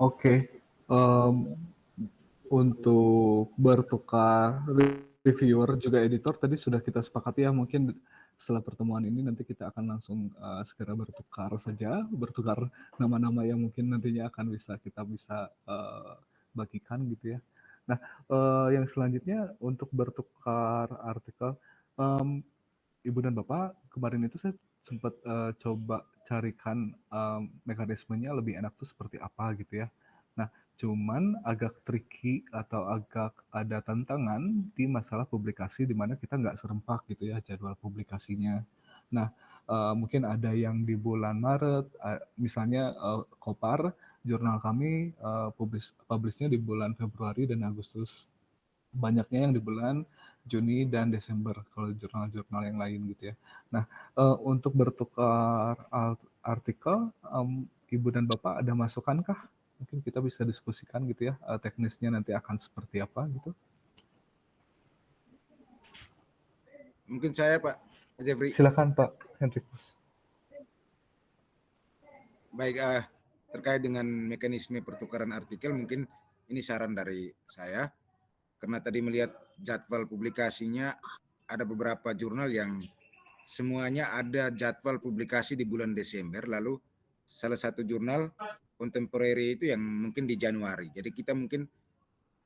Oke. Untuk bertukar reviewer juga editor tadi sudah kita sepakati ya, mungkin setelah pertemuan ini nanti kita akan langsung segera bertukar nama-nama yang mungkin nantinya akan kita bisa bagikan gitu ya. Nah, yang selanjutnya untuk bertukar artikel, Ibu dan Bapak, kemarin itu saya sempat coba carikan mekanismenya lebih enak tuh seperti apa gitu ya. Nah, cuman agak tricky atau agak ada tantangan di masalah publikasi di mana kita nggak serempak gitu ya jadwal publikasinya. Nah, mungkin ada yang di bulan Maret, misalnya Kopar, jurnal kami publishnya di bulan Februari dan Agustus. Banyaknya yang di bulan Juni dan Desember kalau jurnal-jurnal yang lain gitu ya. Nah, untuk bertukar artikel, Ibu dan Bapak ada masukankah? Mungkin kita bisa diskusikan gitu ya, teknisnya nanti akan seperti apa gitu. Mungkin saya Pak Jeffrey. Silakan Pak Hendrikus. Baik, terkait dengan mekanisme pertukaran artikel, mungkin ini saran dari saya. Karena tadi melihat jadwal publikasinya, ada beberapa jurnal yang semuanya ada jadwal publikasi di bulan Desember, lalu salah satu jurnal contemporary itu yang mungkin di Januari. Jadi kita mungkin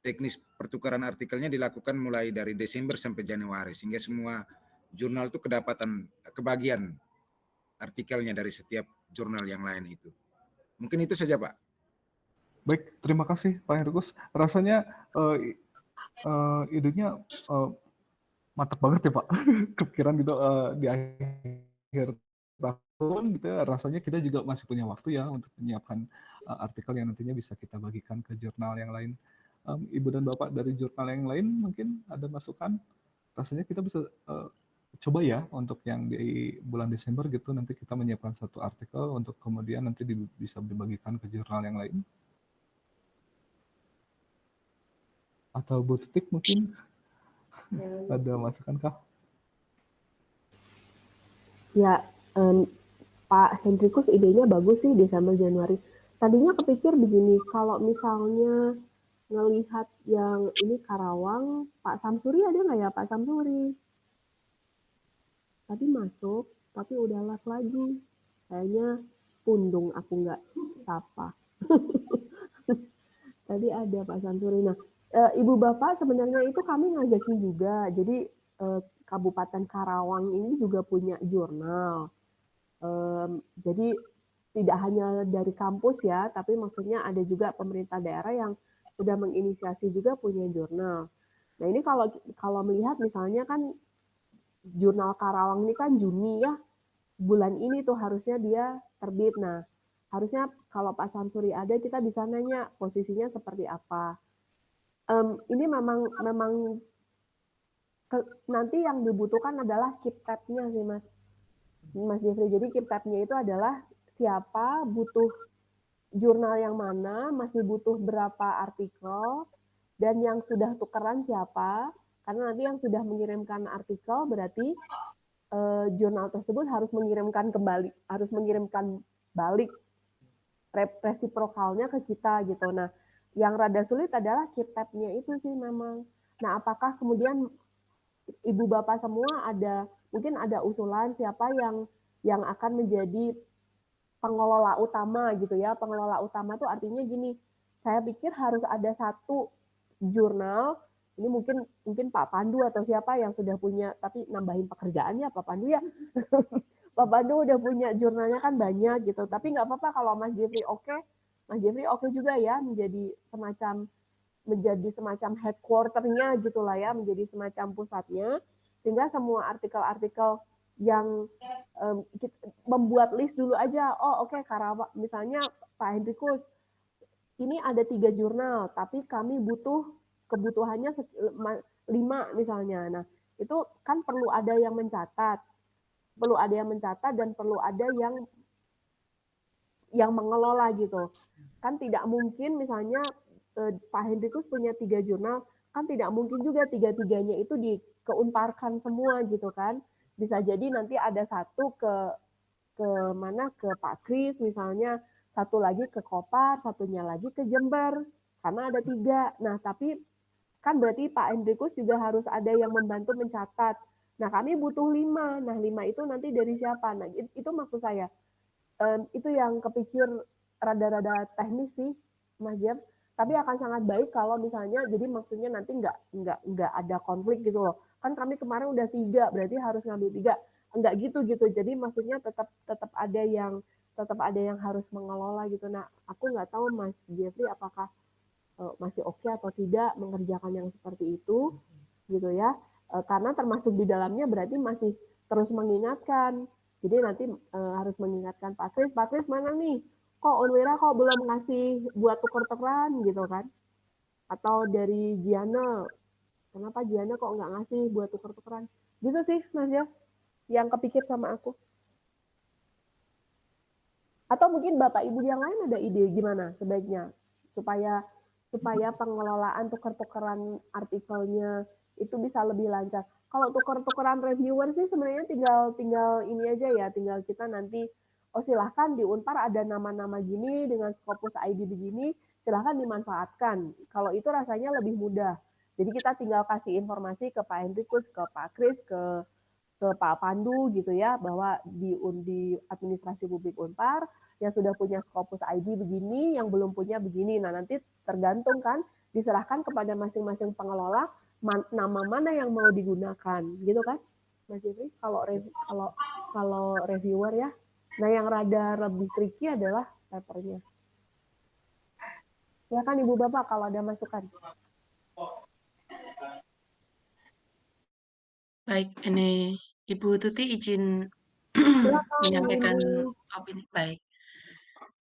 teknis pertukaran artikelnya dilakukan mulai dari Desember sampai Januari, sehingga semua jurnal itu kebagian artikelnya dari setiap jurnal yang lain itu. Mungkin itu saja Pak. Baik, terima kasih Pak Hendrikus. Rasanya idenya mantap banget ya Pak. Kepikiran gitu di akhir tahun gitu ya, rasanya kita juga masih punya waktu ya untuk menyiapkan artikel yang nantinya bisa kita bagikan ke jurnal yang lain. Ibu dan Bapak dari jurnal yang lain mungkin ada masukan? Rasanya kita bisa coba ya untuk yang di bulan Desember gitu, nanti kita menyiapkan satu artikel untuk kemudian nanti bisa dibagikan ke jurnal yang lain. Atau Bu Titik mungkin ada masukan kah? Ya, Pak Hendrikus idenya bagus sih Desember Januari. Tadinya kepikir begini, kalau misalnya ngelihat yang ini Karawang, Pak Samsuri ada nggak ya Pak Samsuri? Tadi masuk, tapi udah live lagi. Kayaknya pundung aku nggak sapa. Tadi ada Pak Samsuri. Nah, Ibu Bapak sebenarnya itu kami ngajakin juga. Jadi Kabupaten Karawang ini juga punya jurnal. Jadi tidak hanya dari kampus ya, tapi maksudnya ada juga pemerintah daerah yang sudah menginisiasi juga punya jurnal. Nah ini kalau melihat misalnya kan jurnal Karawang ini kan Juni ya, bulan ini tuh harusnya dia terbit. Nah harusnya kalau Pak Samsuri ada kita bisa nanya posisinya seperti apa. Ini memang nanti yang dibutuhkan adalah keep tab-nya sih Mas Jeffrey. Jadi keep tab-nya itu adalah siapa butuh jurnal yang mana, masih butuh berapa artikel, dan yang sudah tukeran siapa, karena nanti yang sudah mengirimkan artikel berarti jurnal tersebut harus mengirimkan balik resiprokalnya ke kita gitu. Nah, yang rada sulit adalah keep tab-nya itu sih memang. Nah, apakah kemudian ibu bapak semua mungkin ada usulan siapa yang akan menjadi pengelola utama gitu ya. Pengelola utama tuh artinya gini, saya pikir harus ada satu jurnal, ini mungkin Pak Pandu atau siapa yang sudah punya, tapi nambahin pekerjaannya Pak Pandu ya. Pak Pandu udah punya jurnalnya kan banyak gitu, tapi nggak apa-apa kalau Mas Jeffrey oke. Mas Jeffrey oke juga ya menjadi semacam headquarter-nya gitulah ya, menjadi semacam pusatnya, sehingga semua artikel-artikel yang membuat list dulu aja. Oh oke, Karawang misalnya Pak Hendrikus, ini ada 3 jurnal, tapi kami kebutuhannya 5 misalnya. Nah itu kan perlu ada yang mencatat, dan perlu ada yang mengelola gitu. Kan tidak mungkin misalnya Pak Hendrikus punya 3 jurnal, kan tidak mungkin juga 3-3-nya itu keunparkan semua gitu kan. Bisa jadi nanti ada satu ke Pak Kris misalnya, satu lagi ke Kopar, satunya lagi ke Jember, karena ada 3. Nah tapi kan berarti Pak Hendrikus juga harus ada yang membantu mencatat. Nah kami butuh 5. Nah 5 itu nanti dari siapa? Nah itu maksud saya. Itu yang kepikir rada-rada teknis sih, Mas Jeff. Tapi akan sangat baik kalau misalnya, jadi maksudnya nanti nggak ada konflik gitu loh. Kan kami kemarin udah 3, berarti harus ngambil 3. Enggak gitu. Jadi maksudnya tetap ada yang harus mengelola gitu. Nah, aku nggak tahu Mas Jeffrey apakah masih oke atau tidak mengerjakan yang seperti itu, gitu ya. Karena termasuk di dalamnya berarti masih terus mengingatkan. Jadi nanti harus mengingatkan Pak Kris mana nih? Kok Unwira kok belum ngasih buat tuker-tukeran gitu kan? Atau dari Giana, kenapa Giana kok nggak ngasih buat tuker-tukeran? Gitu sih Mas ya, yang kepikir sama aku. Atau mungkin Bapak Ibu yang lain ada ide gimana sebaiknya supaya pengelolaan tuker-tukeran artikelnya itu bisa lebih lancar. Kalau tuker-tukeran reviewer sih sebenarnya tinggal ini aja ya, tinggal kita nanti silahkan di Unpar ada nama-nama gini dengan Scopus ID begini, silahkan dimanfaatkan. Kalau itu rasanya lebih mudah. Jadi kita tinggal kasih informasi ke Pak Hendrikus, ke Pak Kris, ke Pak Pandu gitu ya, bahwa di administrasi publik Unpar yang sudah punya Scopus ID begini, yang belum punya begini. Nah nanti tergantung kan, diserahkan kepada masing-masing pengelola nama mana yang mau digunakan, gitu kan, Mas Jeffrey? Kalau reviewer ya. Nah yang rada lebih tricky adalah papernya. Ya kan Ibu Bapak kalau ada masukan. Baik, ini Ibu Tuti izin menyampaikan opini. Baik.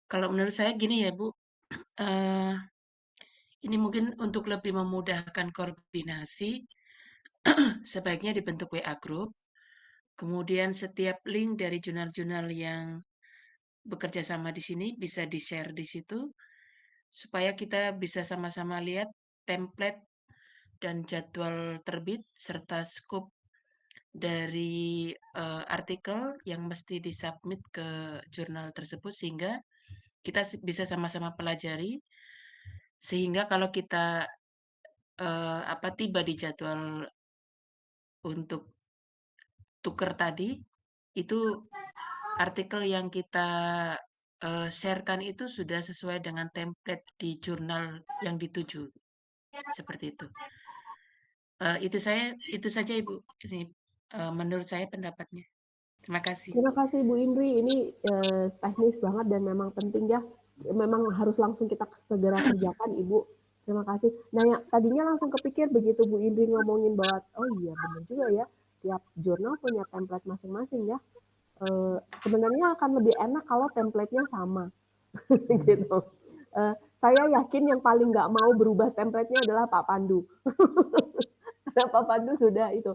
Kalau menurut saya gini ya Bu, ini mungkin untuk lebih memudahkan koordinasi, sebaiknya dibentuk WA Group, kemudian setiap link dari jurnal-jurnal yang bekerja sama di sini bisa di-share di situ, supaya kita bisa sama-sama lihat template dan jadwal terbit serta scope dari artikel yang mesti disubmit ke jurnal tersebut, sehingga kita bisa sama-sama pelajari, sehingga kalau kita tiba di jadwal untuk tuker tadi, itu artikel yang kita share-kan itu sudah sesuai dengan template di jurnal yang dituju, seperti itu. Itu saja Ibu. Ini menurut saya pendapatnya. Terima kasih. Terima kasih Bu Indri. Ini teknis banget dan memang penting ya. Memang harus langsung kita segera kerjakan Ibu. Terima kasih. Nah, ya, tadinya langsung kepikir begitu Bu Indri ngomongin bahwa oh iya benar juga ya. Tiap jurnal punya template masing-masing ya. Sebenarnya akan lebih enak kalau template-nya sama. Gitu. Saya yakin yang paling nggak mau berubah template-nya adalah Pak Pandu. Karena Pak Pandu sudah itu.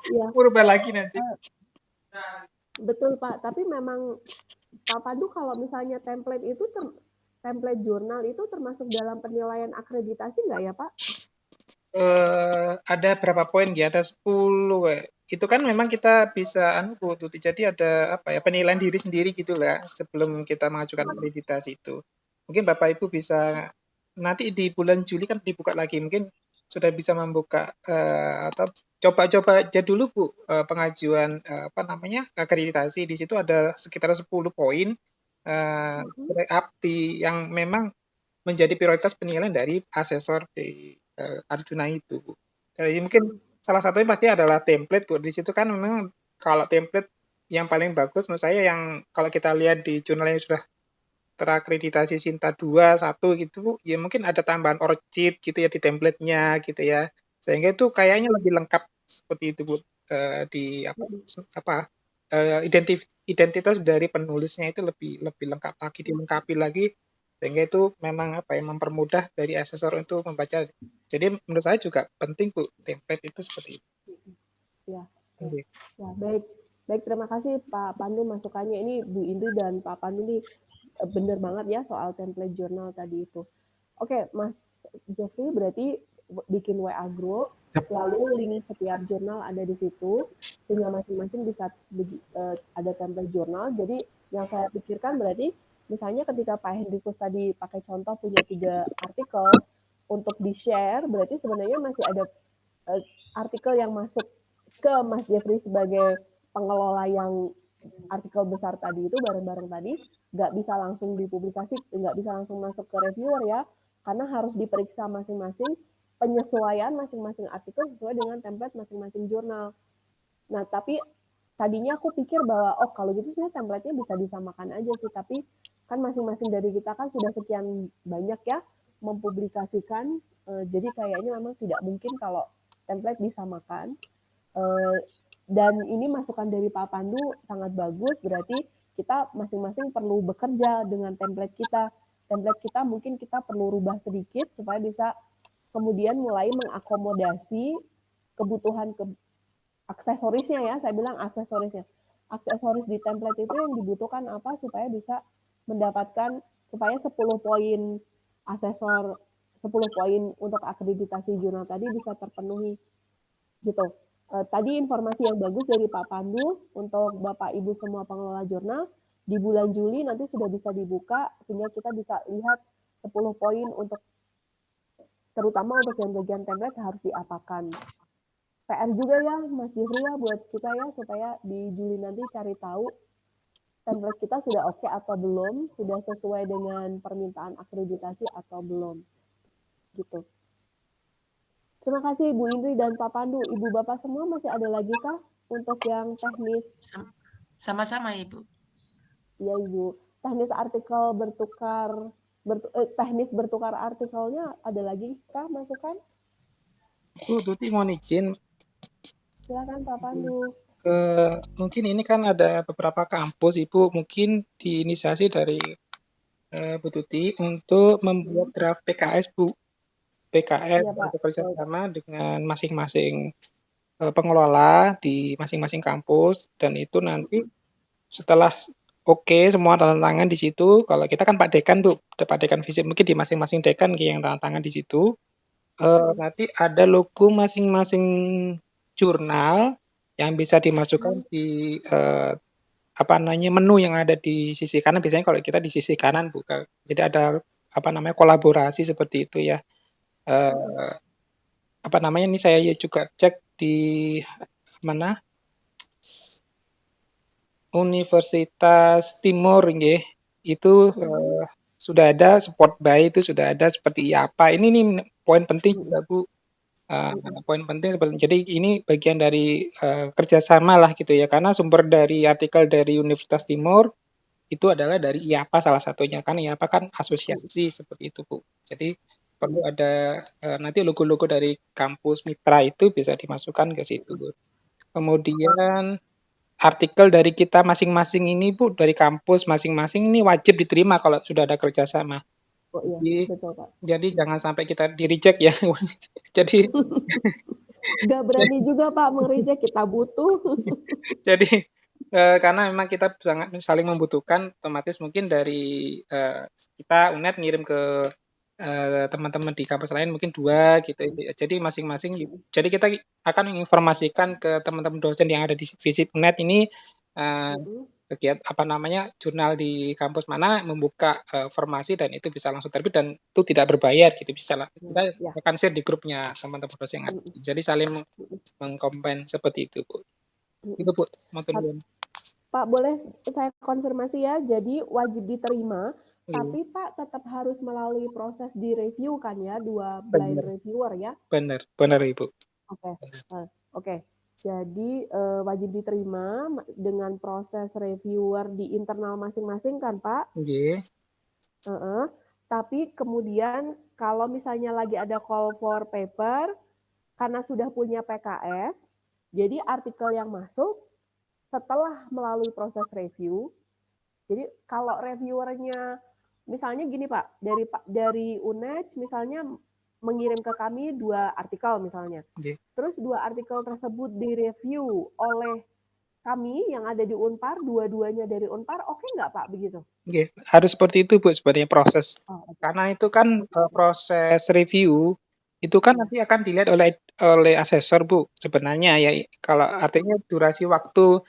Ya. Berubah lagi nanti. Betul Pak, tapi memang Pak Pandu kalau misalnya template itu template jurnal itu termasuk dalam penilaian akreditasi nggak ya, Pak? Ada berapa poin ya? Ada 10. Itu kan memang kita bisa Bu Tuti. Jadi ada apa ya, penilaian diri sendiri gitu lah sebelum kita mengajukan akreditasi itu. Mungkin Bapak Ibu bisa nanti di bulan Juli kan dibuka lagi, mungkin sudah bisa membuka atau coba-coba aja dulu Bu pengajuan apa namanya akreditasi. Di situ ada sekitar 10 poin up yang memang menjadi prioritas penilaian dari asesor di Arjuna itu. Jadi mungkin salah satunya pasti adalah template Bu. Di situ kan memang kalau template yang paling bagus menurut saya yang kalau kita lihat di jurnal yang sudah terakreditasi Sinta 2, 1 gitu Bu, ya mungkin ada tambahan ORCID gitu ya di template-nya gitu ya. Sehingga itu kayaknya lebih lengkap seperti itu Bu. Di identitas dari penulisnya itu lebih lengkap lagi, dilengkapi lagi, sehingga itu memang apa ya, mempermudah dari asesor untuk membaca. Jadi menurut saya juga penting Bu template itu seperti itu. Ya, ya baik terima kasih Pak Pandu masukannya. Ini Bu Indri dan Pak Pandu nih bener banget ya soal template jurnal tadi itu. Oke, Mas Jeffrey berarti bikin WA group, lalu link setiap jurnal ada di situ, sehingga masing-masing bisa ada template jurnal. Jadi yang saya pikirkan berarti misalnya ketika Pak Hendrikus tadi pakai contoh punya 3 artikel untuk di-share, berarti sebenarnya masih ada artikel yang masuk ke Mas Jeffrey sebagai pengelola yang artikel besar tadi itu bareng-bareng tadi, nggak bisa langsung dipublikasi, nggak bisa langsung masuk ke reviewer ya, karena harus diperiksa masing-masing penyesuaian masing-masing artikel sesuai dengan template masing-masing jurnal. Nah, tapi tadinya aku pikir bahwa kalau gitu sebenarnya template-nya bisa disamakan aja sih, tapi kan masing-masing dari kita kan sudah sekian banyak ya mempublikasikan, jadi kayaknya memang tidak mungkin kalau template disamakan. Dan ini masukan dari Pak Pandu sangat bagus, berarti kita masing-masing perlu bekerja dengan template kita. Template kita mungkin kita perlu rubah sedikit supaya bisa kemudian mulai mengakomodasi kebutuhan aksesorisnya ya, saya bilang aksesorisnya. Aksesoris di template itu yang dibutuhkan apa supaya bisa mendapatkan, supaya 10 poin asesor, 10 poin untuk akreditasi jurnal tadi bisa terpenuhi gitu. Tadi informasi yang bagus dari Pak Pandu untuk Bapak Ibu semua pengelola jurnal, di bulan Juli nanti sudah bisa dibuka sehingga kita bisa lihat 10 poin untuk terutama untuk yang bagian template harus diapakan. PR juga ya Mas Jeffrey ya buat kita ya supaya di Juli nanti cari tahu template kita sudah oke atau belum, sudah sesuai dengan permintaan akreditasi atau belum. Gitu. Terima kasih Bu Indri dan Pak Pandu. Ibu Bapak semua masih ada lagi kah untuk yang teknis? Sama-sama Ibu. Iya Ibu. Teknis artikel teknis bertukar artikelnya ada lagi kah masukan? Bu Tuti mohon izin. Silakan Pak Pandu. Mungkin ini kan ada beberapa kampus Ibu, mungkin diinisiasi dari Bu Tuti untuk membuat draft PKS Bu. PKS bekerja sama dengan masing-masing pengelola di masing-masing kampus, dan itu nanti setelah oke semua tanda tangan di situ, kalau kita kan Pak Dekan Bu, Pak Dekan Visip, mungkin di masing-masing Dekan yang tanda tangan di situ, nanti ada logo masing-masing jurnal yang bisa dimasukkan di menu yang ada di sisi kanan. Biasanya kalau kita di sisi kanan Bu, jadi ada kolaborasi seperti itu ya. Ini saya juga cek di mana Universitas Timur itu sudah ada support by, itu sudah ada seperti apa. Ini nih poin penting juga Bu. Poin penting seperti jadi ini bagian dari kerjasama lah gitu ya, karena sumber dari artikel dari Universitas Timur itu adalah dari IAPA salah satunya, kan IAPA kan asosiasi seperti itu Bu. Jadi perlu ada nanti logo-logo dari kampus mitra itu bisa dimasukkan ke situ Bu. Kemudian artikel dari kita masing-masing ini Bu, dari kampus masing-masing ini wajib diterima kalau sudah ada kerjasama. Iya, betul, Pak. Jadi jangan sampai kita di-reject ya. Jadi nggak berani juga Pak meng-reject, kita butuh. Jadi karena memang kita sangat saling membutuhkan, otomatis mungkin dari kita UNED ngirim ke teman-teman di kampus lain mungkin 2 gitu. Jadi masing-masing, jadi kita akan menginformasikan ke teman-teman dosen yang ada di Visip UNED ini kegiatan jurnal di kampus mana membuka formasi dan itu bisa langsung terbit dan itu tidak berbayar gitu, bisa lah. Kita akan share di grupnya teman-teman dosen yang ada. Jadi saling mengcombine seperti itu, Bu. Itu Bu, materi. Pak, boleh saya konfirmasi ya, jadi wajib diterima, tapi Pak tetap harus melalui proses di review kan ya, 2 blind reviewer ya? Benar Ibu. Oke. Jadi wajib diterima dengan proses reviewer di internal masing-masing kan Pak? Iya. Tapi kemudian kalau misalnya lagi ada call for paper, karena sudah punya PKS, jadi artikel yang masuk setelah melalui proses review. Jadi kalau reviewernya, misalnya gini Pak, dari UNED misalnya mengirim ke kami 2 artikel misalnya. Terus 2 artikel tersebut direview oleh kami yang ada di Unpar, 2-duanya dari Unpar, oke nggak Pak begitu? Harus seperti itu Bu sebenarnya proses. Karena itu kan proses review itu kan nanti akan dilihat oleh asesor Bu sebenarnya ya. Kalau artinya durasi waktu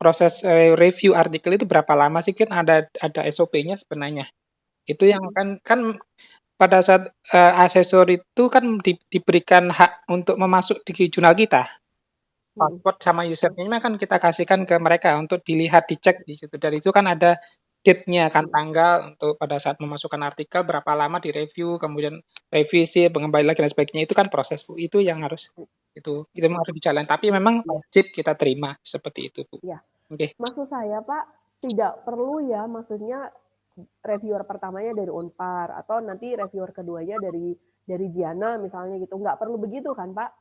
proses review artikel itu berapa lama sih, kan ada SOP-nya sebenarnya. Itu yang kan pada saat asesor itu kan diberikan hak untuk memasuk di jurnal kita. Password sama username kan kita kasihkan ke mereka untuk dilihat, dicek di situ. Dari itu kan ada date-nya kan, tanggal untuk pada saat memasukkan artikel berapa lama direview, kemudian revisi, kembali lagi dan sebagainya. Itu kan proses Bu. Itu yang harus itu harus dijalan. Tapi memang wajib kita terima seperti itu Bu. Iya. Maksud saya Pak, tidak perlu ya, maksudnya reviewer pertamanya dari Unpar atau nanti reviewer keduanya dari Giana misalnya gitu, nggak perlu begitu kan Pak?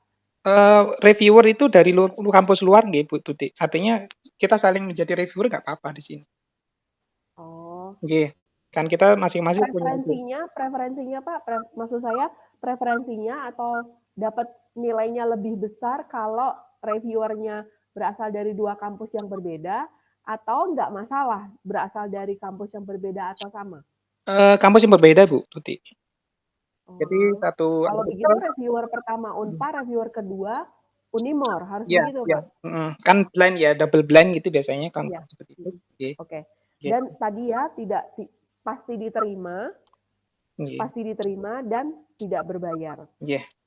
Reviewer itu dari kampus luar nggih Bu Tuti. Artinya kita saling menjadi reviewer nggak apa-apa di sini. Nggih. Kan kita masing-masing punya preferensinya Pak, maksud saya preferensinya atau dapat nilainya lebih besar kalau reviewernya berasal dari 2 kampus yang berbeda, atau nggak masalah berasal dari kampus yang berbeda atau sama? Kampus yang berbeda Bu Tuti. Jadi satu. Kalau begitu reviewer pertama Unpar, reviewer kedua Unimor, harus begitu Pak? Kan blind ya, double blind gitu biasanya kan seperti itu. Oke. Dan tadi ya pasti diterima, dan tidak berbayar.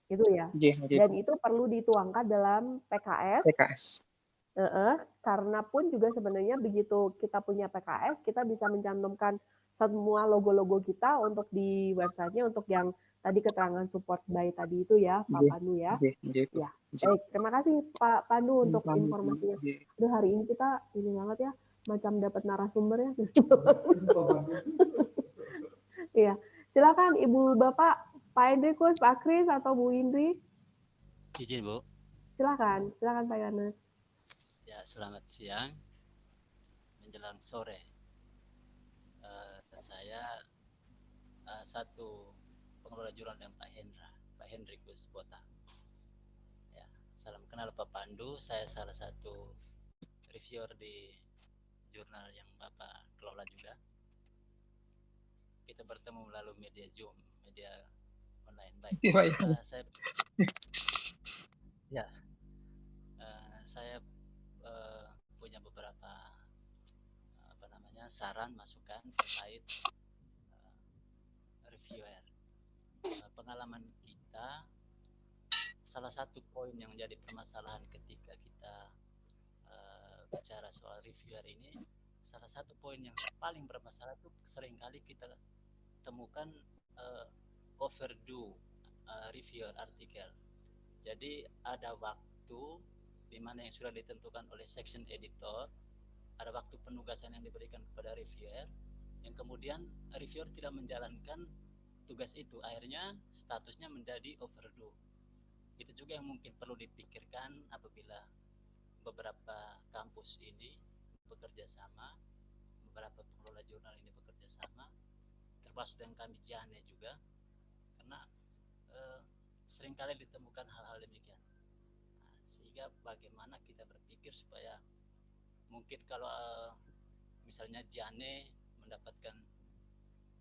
Itu ya. Dan itu perlu dituangkan dalam PKS. Karena pun juga sebenarnya begitu kita punya PKS, kita bisa mencantumkan semua logo-logo kita untuk di websitenya, untuk yang tadi keterangan support by tadi itu ya, Pak Pandu ya. Ya. Baik, terima kasih Pak Pandu untuk informasinya. Aduh, hari ini kita ini banget ya, macam dapat narasumber ya. Iya. Silakan Ibu Bapak, Pak Hendrikus, Pak Kris atau Bu Indri. Izin Bu. Silakan Pak Yohanes. Ya, selamat siang menjelang sore. Saya satu pengelola jurnal dengan Pak Hendrikus Botak. Ya, salam kenal Pak Pandu. Saya salah satu reviewer di jurnal yang Bapak kelola juga. Kita bertemu melalui media Zoom, media online. Baik. Saya punya beberapa saran masukan terkait reviewer. Pengalaman kita, salah satu poin yang menjadi permasalahan ketika kita bicara soal reviewer ini, salah satu poin yang paling bermasalah itu seringkali kita temukan overdue reviewer artikel. Jadi ada waktu di mana yang sudah ditentukan oleh section editor, ada waktu penugasan yang diberikan kepada reviewer, yang kemudian reviewer tidak menjalankan tugas itu, akhirnya statusnya menjadi overdue. Itu juga yang mungkin perlu dipikirkan apabila beberapa kampus ini bekerja sama, beberapa pengelola jurnal ini bekerja sama, termasuk dengan kami Giana juga, karena seringkali ditemukan hal-hal demikian. Sehingga bagaimana kita berpikir supaya mungkin kalau misalnya Jane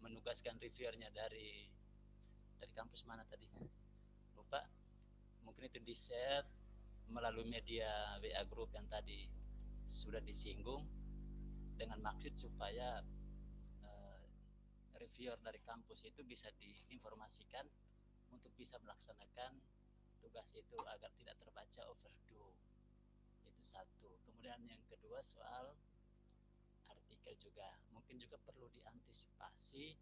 menugaskan reviewernya dari kampus mana tadi, lupa, mungkin itu di share melalui media WA group yang tadi sudah disinggung, dengan maksud supaya reviewer dari kampus itu bisa diinformasikan untuk bisa melaksanakan tugas itu agar tidak terbaca overdo. Itu satu. Kemudian yang kedua soal artikel juga, mungkin juga perlu diantisipasi.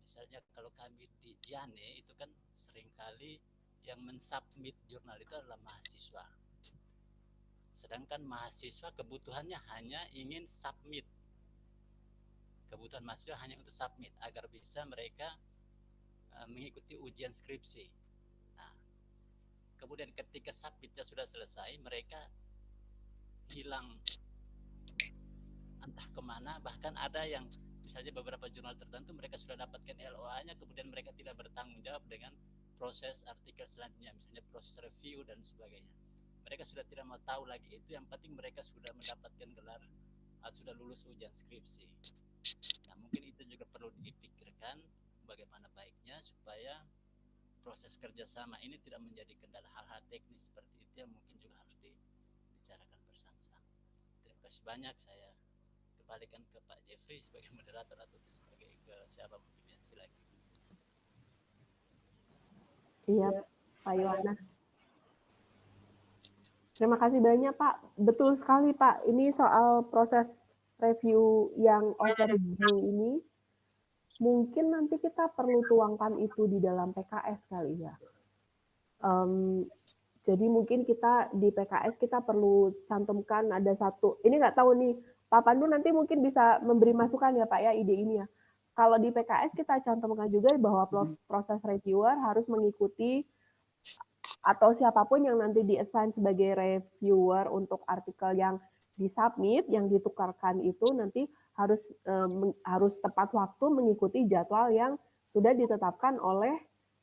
Misalnya kalau kami di Jane itu kan seringkali yang mensubmit jurnal itu adalah mahasiswa. Sedangkan mahasiswa kebutuhannya hanya ingin submit. Kebutuhan mahasiswa hanya untuk submit agar bisa mereka mengikuti ujian skripsi. Nah, kemudian ketika submitnya sudah selesai, mereka hilang entah kemana. Bahkan ada yang misalnya beberapa jurnal tertentu mereka sudah dapatkan LOA-nya, kemudian mereka tidak bertanggung jawab dengan proses artikel selanjutnya, misalnya proses review dan sebagainya. Mereka sudah tidak mau tahu lagi itu, yang penting mereka sudah mendapatkan gelar atau sudah lulus ujian skripsi. Nah, mungkin itu juga perlu dipikirkan bagaimana baiknya supaya proses kerjasama ini tidak menjadi kendala. Hal-hal teknis seperti itu yang mungkin juga harus dibicarakan bersama-sama. Terima kasih banyak. Saya kembalikan ke Pak Jeffrey sebagai moderator atau sebagai ke siapa mungkin ya, silakan. Iya, Pak Yohanes. Terima kasih banyak, Pak. Betul sekali, Pak. Ini soal proses review yang overdue ini, mungkin nanti kita perlu tuangkan itu di dalam PKS kali ya. Jadi mungkin kita di PKS kita perlu cantumkan ada satu, ini nggak tahu nih, Pak Pandu nanti mungkin bisa memberi masukan ya Pak ya ide ini ya. Kalau di PKS kita cantumkan juga bahwa proses reviewer harus mengikuti atau siapapun yang nanti di-assign sebagai reviewer untuk artikel yang disubmit, yang ditukarkan itu nanti harus tepat waktu mengikuti jadwal yang sudah ditetapkan oleh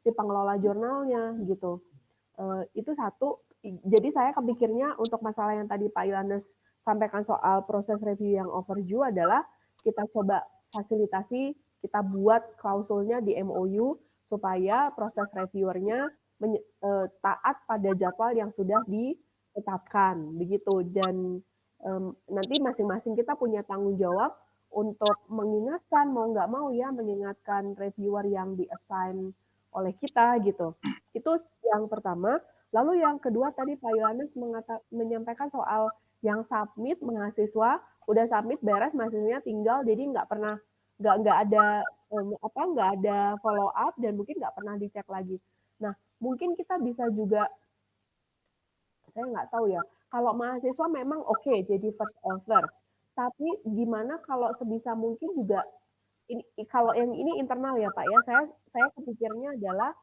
si pengelola jurnalnya gitu. Itu satu. Jadi saya kepikirnya untuk masalah yang tadi Pak Yohanes sampaikan soal proses review yang overdue adalah kita coba fasilitasi, kita buat klausulnya di MOU supaya proses reviewernya taat pada jadwal yang sudah ditetapkan begitu. Dan nanti masing-masing kita punya tanggung jawab untuk mengingatkan, mau nggak mau ya, mengingatkan reviewer yang di-assign oleh kita gitu. Itu yang pertama. Lalu yang kedua tadi Pak Yohanes menyampaikan soal yang submit mahasiswa, udah submit beres mahasiswanya tinggal, jadi nggak ada follow up dan mungkin nggak pernah dicek lagi. Nah, mungkin kita bisa juga, saya nggak tahu ya, kalau mahasiswa memang oke jadi first author, tapi gimana kalau sebisa mungkin juga, kalau yang ini internal ya Pak ya, saya kepikirnya adalah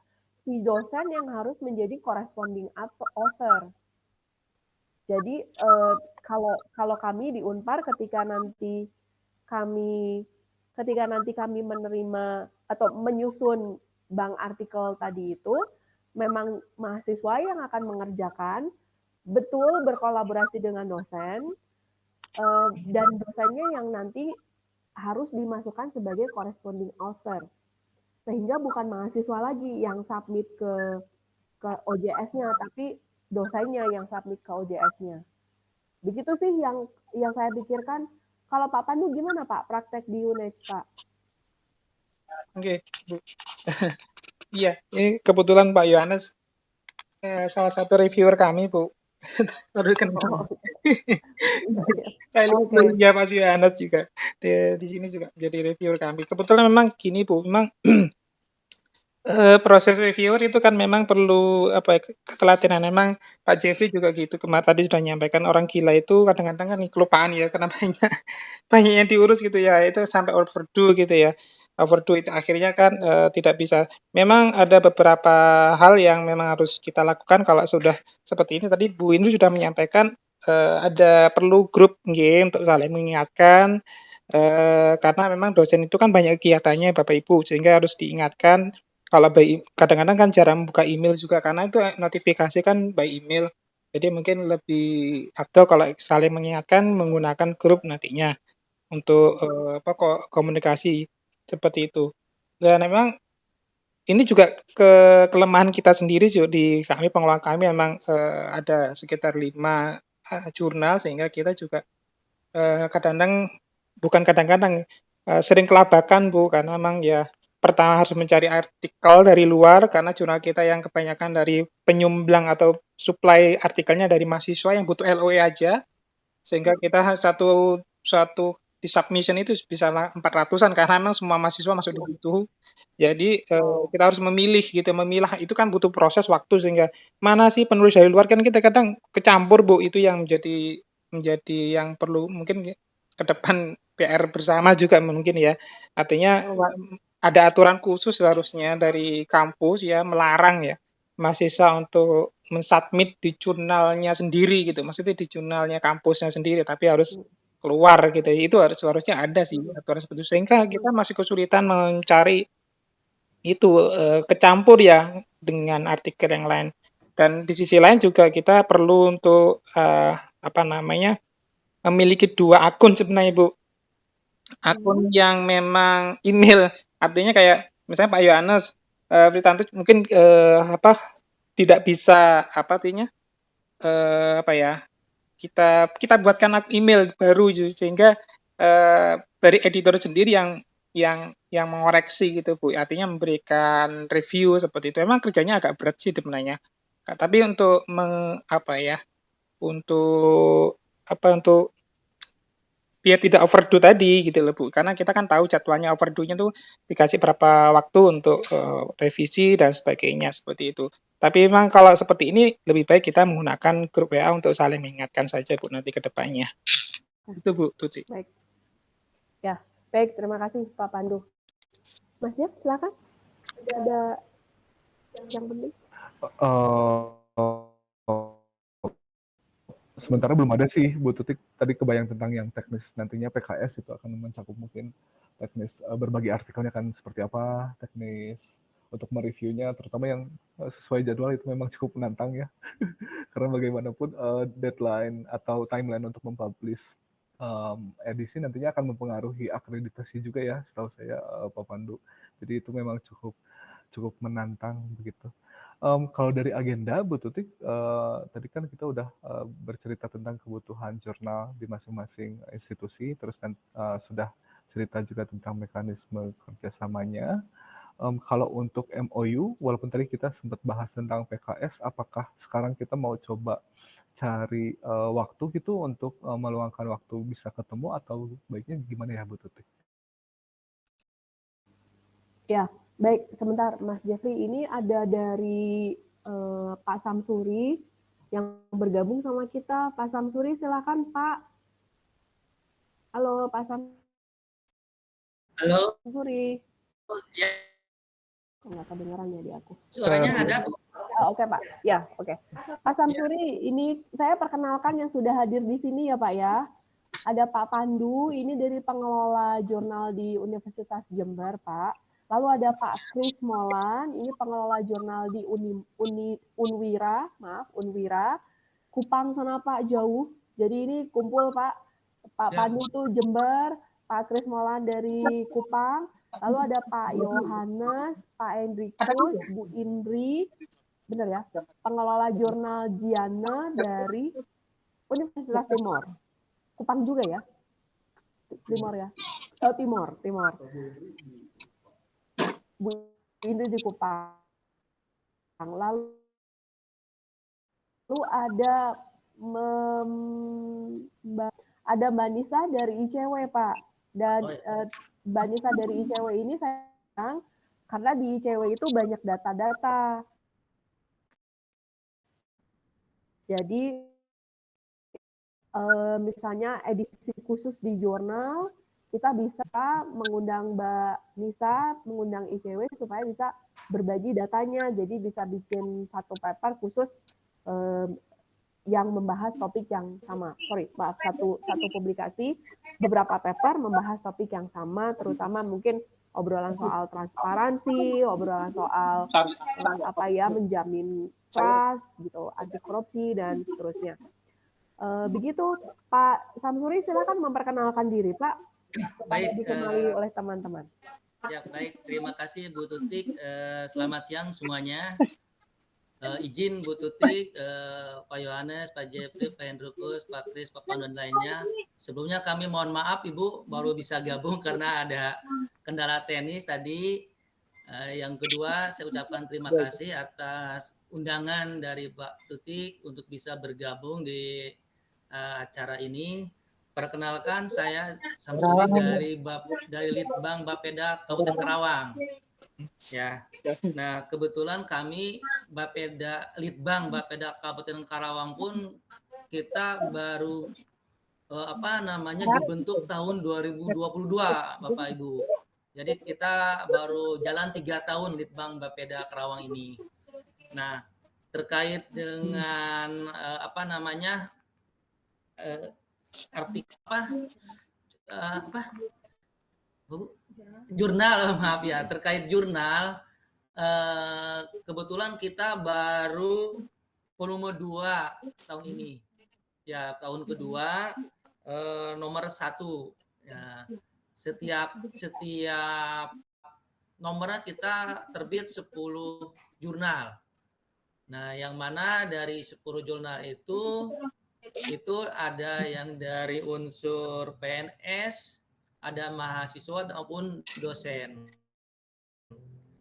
si dosen yang harus menjadi corresponding author. Jadi kalau kami di Unpar ketika nanti kami menerima atau menyusun bank artikel tadi itu, memang mahasiswa yang akan mengerjakan, betul berkolaborasi dengan dosen, dan dosennya yang nanti harus dimasukkan sebagai corresponding author. Sehingga bukan mahasiswa lagi yang submit ke OJS-nya, tapi dosennya yang submit ke OJS-nya. Begitu sih yang saya pikirkan. Kalau Pak Pandu gimana Pak praktek di UNED Pak? Oke, Bu. Iya, ini kebetulan Pak Yohanes salah satu reviewer kami, Bu. Baru kenal. Saya kuliah Pak Yohanes juga di sini juga jadi reviewer kami. Kebetulan memang gini, Bu, memang proses reviewer itu kan memang perlu keteladanan. Memang Pak Jeffrey juga gitu. Tadi sudah menyampaikan orang gila itu kadang-kadang kan kelupaan ya, karena banyak yang diurus gitu ya, itu sampai overdue gitu ya. Overdue itu akhirnya kan tidak bisa. Memang ada beberapa hal yang memang harus kita lakukan kalau sudah seperti ini. Tadi Bu Indri sudah menyampaikan ada perlu grup untuk saling mengingatkan, karena memang dosen itu kan banyak kegiatannya Bapak Ibu, sehingga harus diingatkan. Kalau kadang-kadang kan jarang buka email juga, karena itu notifikasi kan by email. Jadi mungkin lebih afdol kalau saling mengingatkan menggunakan grup nantinya untuk komunikasi seperti itu. Dan memang ini juga kelemahan kita sendiri sih di kami, pengelola kami memang ada sekitar 5 jurnal, sehingga kita juga kadang-kadang sering kelabakan Bu, karena memang ya pertama harus mencari artikel dari luar karena jurnal kita yang kebanyakan dari penyumbang atau supply artikelnya dari mahasiswa yang butuh LOE aja, sehingga kita satu di submission itu bisa 400-an karena memang semua mahasiswa masuk di situ. Jadi kita harus memilih gitu, memilah itu kan butuh proses waktu, sehingga mana sih penulis dari luar kan kita kadang kecampur Bu, itu yang menjadi yang perlu mungkin ke depan PR bersama juga mungkin ya. Artinya ada aturan khusus harusnya dari kampus ya, melarang ya mahasiswa untuk mensubmit di jurnalnya sendiri gitu. Maksudnya di jurnalnya kampusnya sendiri, tapi harus keluar gitu. Itu harusnya ada sih aturan seperti itu. Sehingga kita masih kesulitan mencari itu kecampur ya dengan artikel yang lain. Dan di sisi lain juga kita perlu untuk memiliki 2 akun sebenarnya Bu. Akun yang memang email, artinya kayak misalnya Pak Yohanes Fritantus mungkin tidak bisa kita buatkan email baru sehingga dari editor sendiri yang mengoreksi gitu Bu. Artinya memberikan review seperti itu. Emang kerjanya agak berat sih sebenarnya. Tapi untuk untuk biar tidak overdue tadi gitu loh Bu. Karena kita kan tahu jadwalnya overdue-nya tuh dikasih berapa waktu untuk revisi dan sebagainya seperti itu. Tapi memang kalau seperti ini lebih baik kita menggunakan grup WA untuk saling mengingatkan saja Bu nanti ke depannya. Itu Bu Tuti. Baik. Ya, baik, terima kasih Pak Pandu. Mas Jeff, silakan. Ada yang penting? Sementara belum ada sih, Bu Tutik. Tadi kebayang tentang yang teknis, nantinya PKS itu akan mencakup mungkin teknis berbagi artikelnya kan seperti apa, teknis untuk mereviewnya, terutama yang sesuai jadwal itu memang cukup menantang ya. Karena bagaimanapun deadline atau timeline untuk mempublish edisi nantinya akan mempengaruhi akreditasi juga ya, setahu saya Pak Pandu. Jadi itu memang cukup menantang begitu. Kalau dari agenda Bu Tutik, tadi kan kita udah bercerita tentang kebutuhan jurnal di masing-masing institusi, terus kan sudah cerita juga tentang mekanisme kerjasamanya. Kalau untuk MOU, walaupun tadi kita sempat bahas tentang PKS, apakah sekarang kita mau coba cari waktu gitu untuk meluangkan waktu bisa ketemu, atau baiknya gimana ya Bu Tutik? Ya, baik, sebentar Mas Jeffrey, ini ada dari Pak Samsuri yang bergabung sama kita. Pak Samsuri, silakan Pak. Halo Pak Samsuri. Oh, ya. Nggak kedengeran ya di aku. Suaranya ada Bu. Oke Pak, ya oke. Pak Samsuri, ini saya perkenalkan yang sudah hadir di sini ya Pak ya. Ada Pak Pandu, ini dari pengelola jurnal di Universitas Jember Pak. Lalu ada Pak Chris Molan, ini pengelola jurnal di Unwira. Kupang sana Pak, jauh. Jadi ini kumpul Pak. Pak Pandu tuh Jember, Pak Chris Molan dari Kupang. Lalu ada Pak Yohanes, Pak Enrikus, Bu Indri, benar ya, pengelola jurnal Giana dari Universitas Timor. Kupang juga ya? Timor ya? Oh, Timor. Bu Indri di Kupang. Lalu ada Mbak Nisa dari ICW, Pak. Dan Mbak Nisa dari ICW ini sayang karena di ICW itu banyak data-data. Jadi misalnya edisi khusus di jurnal, kita bisa mengundang Mbak Nisa, mengundang ICW supaya bisa berbagi datanya. Jadi bisa bikin satu paper khusus yang membahas topik yang sama. Satu publikasi, beberapa paper membahas topik yang sama, terutama mungkin obrolan soal transparansi, obrolan soal menjamin trust gitu, anti korupsi dan seterusnya. Begitu Pak Samsuri, silakan memperkenalkan diri Pak supaya Baik, dikenali oleh teman-teman. ya baik, terima kasih Bu Tutik. Selamat siang semuanya. Izin Bu Tutik, Pak Yohanes, Pak Jeffrey, Pak Hendrukus, Pak Kris, Pak Pandu dan lainnya. Sebelumnya kami mohon maaf Ibu baru bisa gabung karena ada kendala teknis tadi. Yang kedua, saya ucapkan terima kasih atas undangan dari Pak Tutik untuk bisa bergabung di acara ini. Perkenalkan, saya Samsuri dari Litbang Bapeda Kabupaten Karawang. Ya. Nah, kebetulan kami Litbang Bapeda Kabupaten Karawang pun kita baru dibentuk tahun 2022, Bapak Ibu. Jadi kita baru jalan 3 tahun Litbang Bapeda Karawang ini. Nah, terkait dengan jurnal, maaf ya, terkait jurnal, kebetulan kita baru volume 2 tahun ini. Ya, tahun kedua nomor 1. Ya, setiap nomornya kita terbit 10 jurnal. Nah, yang mana dari 10 jurnal itu ada yang dari unsur PNS, ada mahasiswa maupun dosen.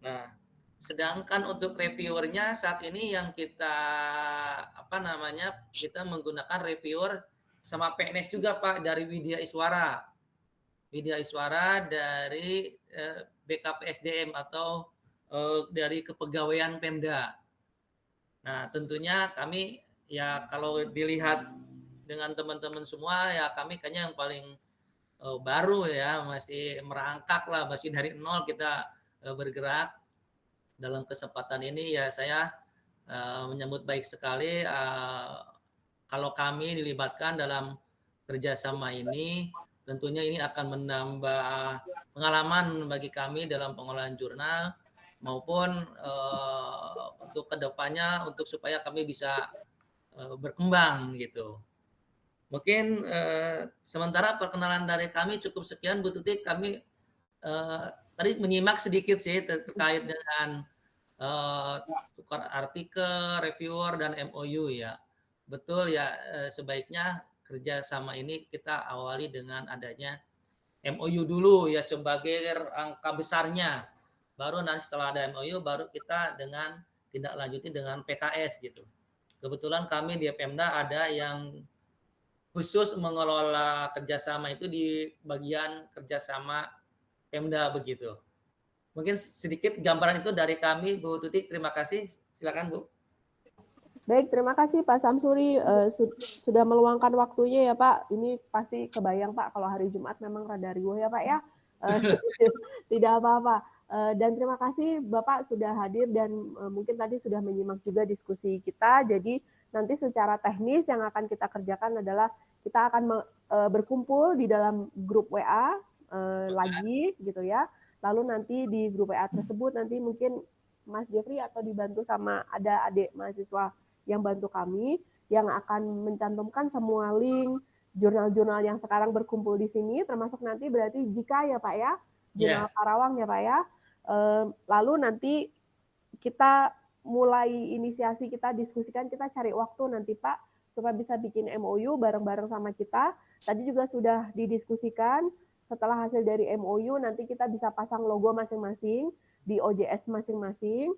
Nah, sedangkan untuk reviewernya saat ini yang kita kita menggunakan reviewer sama PNS juga Pak dari Widya Iswara. Widya Iswara dari BKPSDM atau dari Kepegawaian Pemda. Nah, tentunya kami ya kalau dilihat dengan teman-teman semua ya kami kayaknya yang paling baru ya, masih merangkak lah, masih dari nol kita bergerak. Dalam kesempatan ini ya saya menyambut baik sekali kalau kami dilibatkan dalam kerjasama ini. Tentunya ini akan menambah pengalaman bagi kami dalam pengolahan jurnal maupun untuk kedepannya untuk supaya kami bisa berkembang gitu. Mungkin sementara perkenalan dari kami cukup sekian Bu Tutik. Kami tadi menyimak sedikit sih terkait dengan tukar artikel, reviewer dan MOU ya. Betul ya, sebaiknya kerjasama ini kita awali dengan adanya MOU dulu ya sebagai angka besarnya. Baru nanti setelah ada MOU baru kita dengan tindak lanjuti dengan PKS gitu. Kebetulan kami di Pemda ada yang khusus mengelola kerjasama itu di bagian kerjasama Pemda begitu. Mungkin sedikit gambaran itu dari kami, Bu Tutik. Terima kasih. Silakan Bu. Baik, terima kasih Pak Samsuri sudah meluangkan waktunya ya Pak. Ini pasti kebayang Pak kalau hari Jumat memang rada riuh ya Pak ya. Tidak apa-apa. Dan terima kasih Bapak sudah hadir dan mungkin tadi sudah menyimak juga diskusi kita. Jadi nanti secara teknis yang akan kita kerjakan adalah kita akan berkumpul di dalam grup WA lagi gitu ya. Lalu nanti di grup WA tersebut nanti mungkin Mas Jeffrey atau dibantu sama ada adik mahasiswa yang bantu kami yang akan mencantumkan semua link jurnal-jurnal yang sekarang berkumpul di sini, termasuk nanti berarti jika ya Pak ya, jurnal Karawang ya Pak ya. Lalu nanti kita mulai inisiasi, kita diskusikan, kita cari waktu nanti Pak supaya bisa bikin MOU bareng-bareng sama kita. Tadi juga sudah didiskusikan, setelah hasil dari MOU nanti kita bisa pasang logo masing-masing di OJS masing-masing.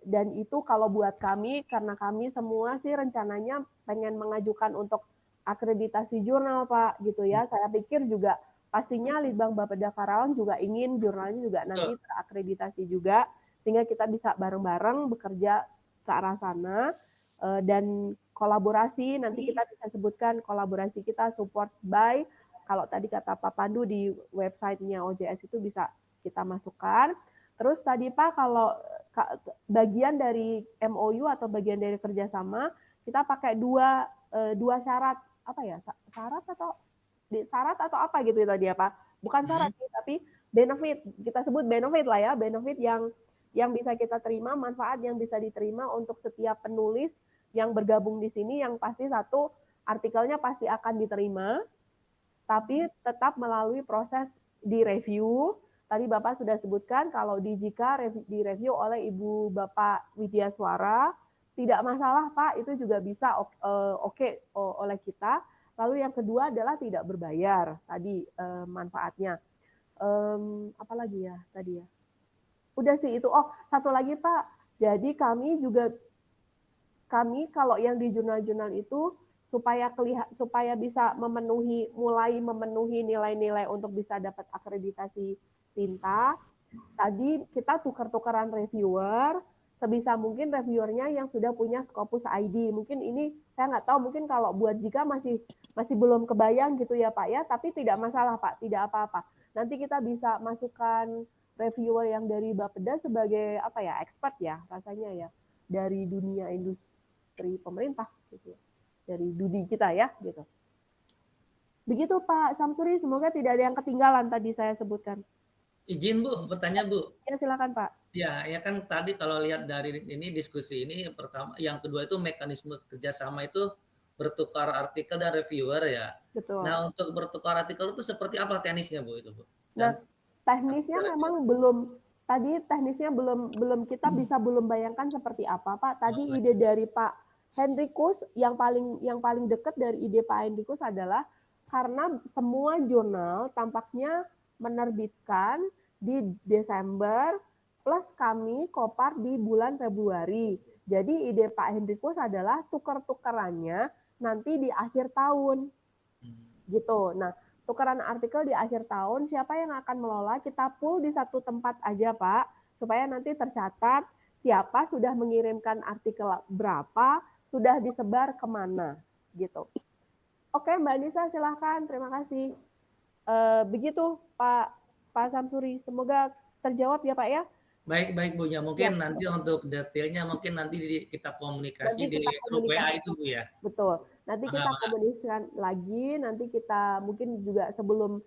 Dan itu kalau buat kami, karena kami semua sih rencananya pengen mengajukan untuk akreditasi jurnal Pak gitu ya. Saya pikir juga pastinya Litbang Bapeda Karawang juga ingin jurnalnya juga nanti terakreditasi juga, sehingga kita bisa bareng-bareng bekerja ke arah sana. Dan kolaborasi, nanti kita bisa sebutkan kolaborasi kita support by, kalau tadi kata Pak Pandu di websitenya OJS itu bisa kita masukkan. Terus tadi Pak, kalau bagian dari MOU atau bagian dari kerjasama, kita pakai dua syarat, apa ya, syarat atau apa gitu tadi ya Pak? Bukan syarat sih, tapi benefit, kita sebut benefit lah ya, benefit yang bisa kita terima, manfaat yang bisa diterima untuk setiap penulis yang bergabung di sini. Yang pasti satu, artikelnya pasti akan diterima, tapi tetap melalui proses di review. Tadi Bapak sudah sebutkan kalau jika direview oleh Ibu Bapak Widya Suara, tidak masalah Pak, itu juga bisa oke oleh kita. Lalu yang kedua adalah tidak berbayar tadi manfaatnya. Apalagi ya tadi ya. Udah sih itu. Oh, satu lagi Pak. Jadi kami kalau yang di jurnal-jurnal itu supaya bisa mulai memenuhi nilai-nilai untuk bisa dapat akreditasi tinta. Tadi kita tukar-tukaran reviewer, sebisa mungkin reviewernya yang sudah punya Scopus ID. Mungkin ini saya nggak tahu, mungkin kalau buat jika masih belum kebayang gitu ya Pak ya, tapi tidak masalah Pak, tidak apa-apa. Nanti kita bisa masukkan reviewer yang dari Bapeda sebagai apa ya, expert ya rasanya ya, dari dunia industri pemerintah gitu ya, dari Dudi kita ya gitu. Begitu Pak Samsuri, semoga tidak ada yang ketinggalan tadi saya sebutkan. Izin Bu, bertanya Bu. Ya silakan Pak. Ya kan tadi kalau lihat dari ini diskusi ini, pertama, yang kedua itu mekanisme kerjasama itu bertukar artikel dan reviewer ya. Betul. Nah untuk bertukar artikel itu seperti apa teknisnya Bu itu Bu? Nah teknisnya memang belum kita bisa belum bayangkan seperti apa Pak. Tadi ide dari Pak Hendrikus yang paling dekat dari ide Pak Hendrikus adalah karena semua jurnal tampaknya menerbitkan di Desember plus kami kopar di bulan Februari. Jadi ide Pak Hendrikus adalah tukar-tukarannya nanti di akhir tahun. Gitu. Nah, tukaran artikel di akhir tahun, siapa yang akan melola, kita pool di satu tempat aja Pak, supaya nanti tercatat siapa sudah mengirimkan artikel berapa, sudah disebar kemana. Gitu. Oke Mbak Nisa, silahkan. Terima kasih. Begitu Pak Samsuri, semoga terjawab ya Pak ya. Baik Bu ya, mungkin nanti untuk detailnya mungkin nanti kita komunikasi di grup WA itu Bu ya. Betul. Nanti kita komunikasikan lagi, nanti kita mungkin juga sebelum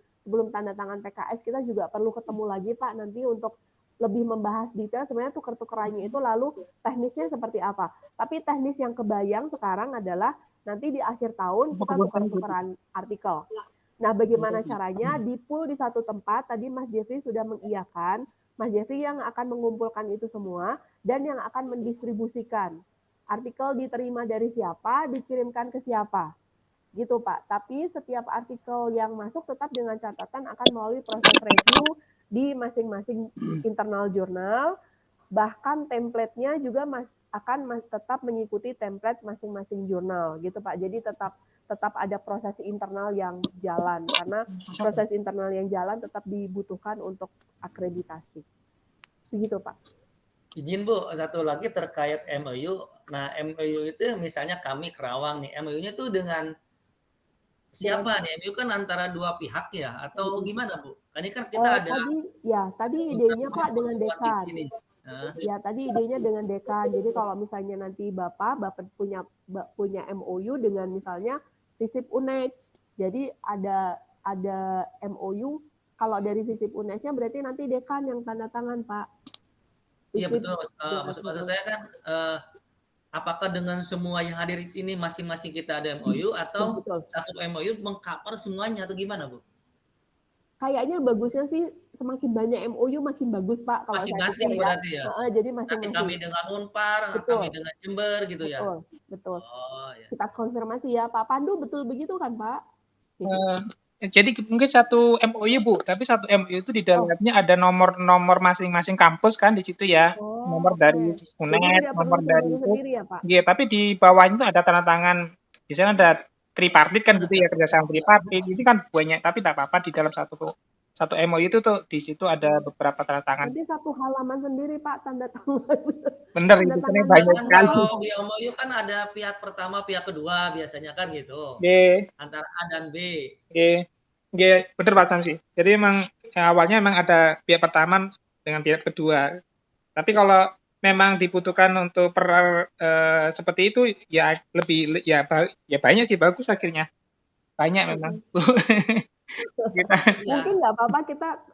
tanda tangan PKS kita juga perlu ketemu lagi Pak nanti untuk lebih membahas detail sebenarnya tukar-tukarannya itu lalu teknisnya seperti apa. Tapi teknis yang kebayang sekarang adalah nanti di akhir tahun kita tukar-tukaran artikel. Nah, bagaimana caranya? Di pool di satu tempat, tadi Mas Jeffrey sudah mengiyakan, Mas Jeffrey yang akan mengumpulkan itu semua dan yang akan mendistribusikan. Artikel diterima dari siapa, dikirimkan ke siapa. Gitu Pak. Tapi setiap artikel yang masuk tetap dengan catatan akan melalui proses review di masing-masing internal jurnal. Bahkan template-nya juga akan tetap mengikuti template masing-masing jurnal. Gitu Pak. Jadi tetap ada proses internal yang jalan, karena proses internal yang jalan tetap dibutuhkan untuk akreditasi. Begitu Pak. Izin Bu, satu lagi terkait MOU. Nah MOU itu misalnya kami Kerawang nih, MOU-nya itu dengan siapa nih? MOU kan antara dua pihak ya, atau gimana Bu? Ini kan kita ada. Tadi idenya Pak dengan dekan. Ya tadi idenya dengan dekan. Jadi kalau misalnya nanti Bapak punya MOU dengan misalnya FISIP UNED. Jadi ada MOU, kalau dari FISIP UNED-nya berarti nanti dekan yang tanda tangan Pak. Iya betul. Maksud saya kan apakah dengan semua yang hadir di sini masing-masing kita ada MOU atau satu MOU mengcover semuanya atau gimana Bu? Kayaknya bagusnya sih semakin banyak MOU makin bagus Pak kalau masing-masing berarti ya. Jadi masing-masing. Nanti kami dengan Unpar, kami dengan Jember gitu ya. Betul. Oh, ya. Kita konfirmasi ya Pak Pandu, betul begitu kan Pak? Jadi mungkin satu MOU Bu, tapi satu MOU itu di dalamnya ada nomor masing-masing kampus kan di situ ya. Nomor dari UNED, nomor dari itu. Ya, Pak? Iya, tapi di bawahnya itu ada tanda tangan. Di sana ada tripartit kan gitu ya, kerjasama tripartit. Ini kan banyak, tapi tidak apa-apa di dalam satu MOU itu tuh di situ ada beberapa tanda tangan. Jadi satu halaman sendiri Pak tanda tangan. Bener, itu kan banyak sekali. Kalau di MOU kan ada pihak pertama, pihak kedua biasanya kan gitu. Antara A dan B. Bener Pak Samsi. Jadi memang awalnya memang ada pihak pertama dengan pihak kedua. Tapi kalau memang dibutuhkan untuk seperti itu ya lebih ya banyak sih, bagus akhirnya. Banyak memang, Bu. Kita Ya, Mungkin nggak apa-apa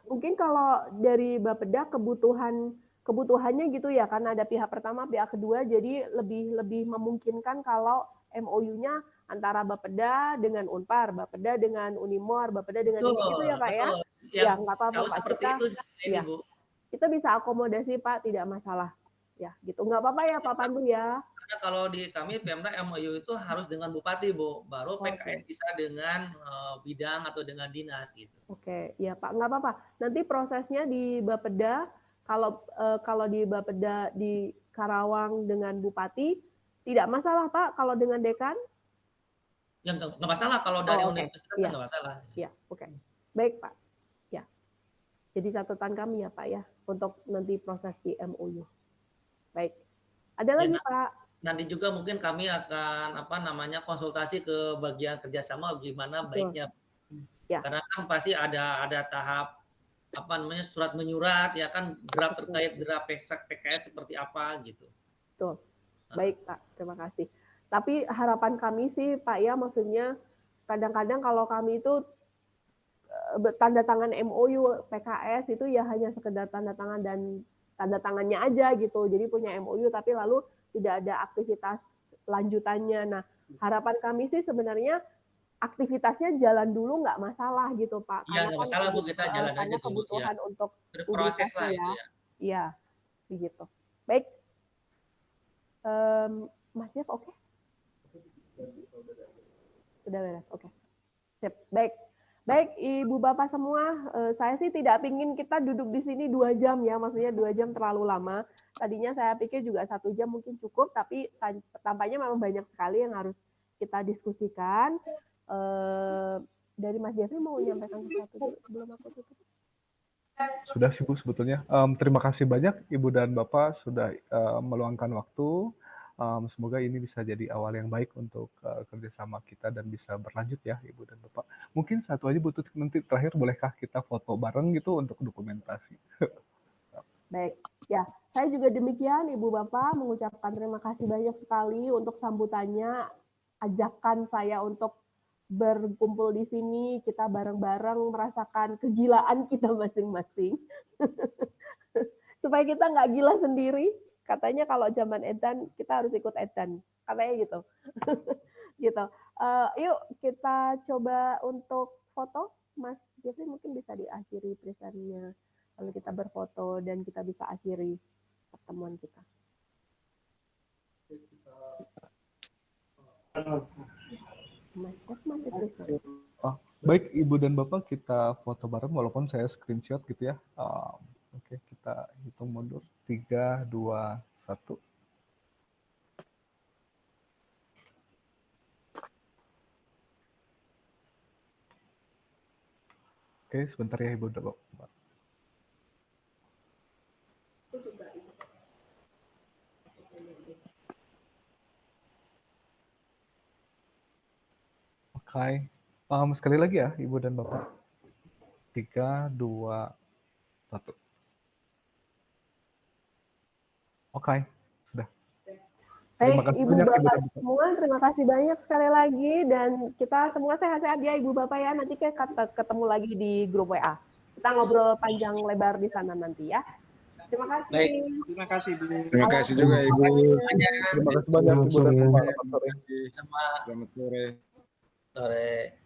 mungkin kalau dari Bapeda kebutuhannya gitu ya, karena ada pihak pertama, pihak kedua, jadi lebih memungkinkan kalau MOU-nya antara Bapeda dengan Unpar, Bapeda dengan Unimor, Bapeda dengan ini gitu ya betul, Pak ya? betul. Ya Yang nggak apa-apa kalau Pak, seperti kita itu ini, ya Bu. kita bisa akomodasi Pak, tidak masalah. Ya gitu, nggak apa-apa ya Pak Pandu ya. Karena kalau di kami Pemda MOU itu harus dengan bupati, Bu. Baru Oke. PKS bisa dengan bidang atau dengan dinas gitu. Oke, ya Pak, nggak apa-apa. Nanti prosesnya di Bapeda, kalau di Bapeda di Karawang dengan Bupati, tidak masalah Pak. Kalau dengan Dekan? Yang nggak masalah kalau dari Oh, oke. universitas Iya, nggak masalah. iya, oke. Baik Pak. Ya, jadi catatan kami ya Pak ya, untuk nanti proses di MOU. Baik. Ada lagi Pak? Nanti juga mungkin kami akan konsultasi ke bagian kerjasama gimana Betul. baiknya. Ya. Karena kan pasti ada tahap surat menyurat ya kan, draft terkait draft PKS seperti apa gitu. Betul. Baik Pak, terima kasih. Tapi harapan kami sih Pak ya, maksudnya kadang-kadang kalau kami itu tanda tangan MOU PKS itu ya hanya sekedar tanda tangan dan tanda tangannya aja gitu. Jadi punya MOU tapi lalu tidak ada aktivitas lanjutannya. Nah, harapan kami sih sebenarnya aktivitasnya jalan dulu nggak masalah gitu Pak. Iya nggak masalah Bu, kita jalan aja karena dulu. kebutuhan untuk Berproses lah publikasi itu ya. ya. Iya, begitu. Baik. Mas Jeff, oke? Sudah beres, oke. Sip, baik. Baik, Ibu Bapak semua, saya sih tidak ingin kita duduk di sini 2 jam ya, maksudnya 2 jam terlalu lama. Tadinya saya pikir juga 1 jam mungkin cukup, tapi tampaknya memang banyak sekali yang harus kita diskusikan. Dari Mas Jeffrey mau menyampaikan sesuatu dulu sebelum aku tutup? Sudah sih Bu sebetulnya. Terima kasih banyak Ibu dan Bapak sudah meluangkan waktu. Semoga ini bisa jadi awal yang baik untuk kerjasama kita dan bisa berlanjut ya Ibu dan Bapak. Mungkin satu aja Bu Tutik, nanti terakhir bolehkah kita foto bareng gitu untuk dokumentasi? Baik, ya saya juga demikian Ibu Bapak mengucapkan terima kasih banyak sekali untuk sambutannya, ajakan saya untuk berkumpul di sini, kita bareng-bareng merasakan kegilaan kita masing-masing. Supaya kita nggak gila sendiri. Katanya kalau zaman edan kita harus ikut edan, katanya gitu. Gitu. Yuk kita coba untuk foto, Mas Jeffrey mungkin bisa diakhiri presentnya, lalu kita berfoto dan kita bisa akhiri pertemuan kita. Mas Jeff masih present. Baik Ibu dan Bapak, kita foto bareng walaupun saya screenshot gitu ya. Oke, kita hitung mundur. 3, 2, 1. Oke, sebentar ya Ibu dan Bapak. Oke. Sekali lagi ya Ibu dan Bapak. 3, 2, 1. Oke, sudah. Baik, Ibu Bapak semua, terima kasih banyak sekali lagi dan kita semua sehat-sehat ya Ibu Bapak ya. Nanti kita ketemu lagi di grup WA. Kita ngobrol panjang lebar di sana nanti ya. Terima kasih. Baik. Terima kasih Bu. Terima kasih juga Ibu. Terima kasih banyak Ibu dan Bapak. Selamat sore. Sama Selamat sore. sore.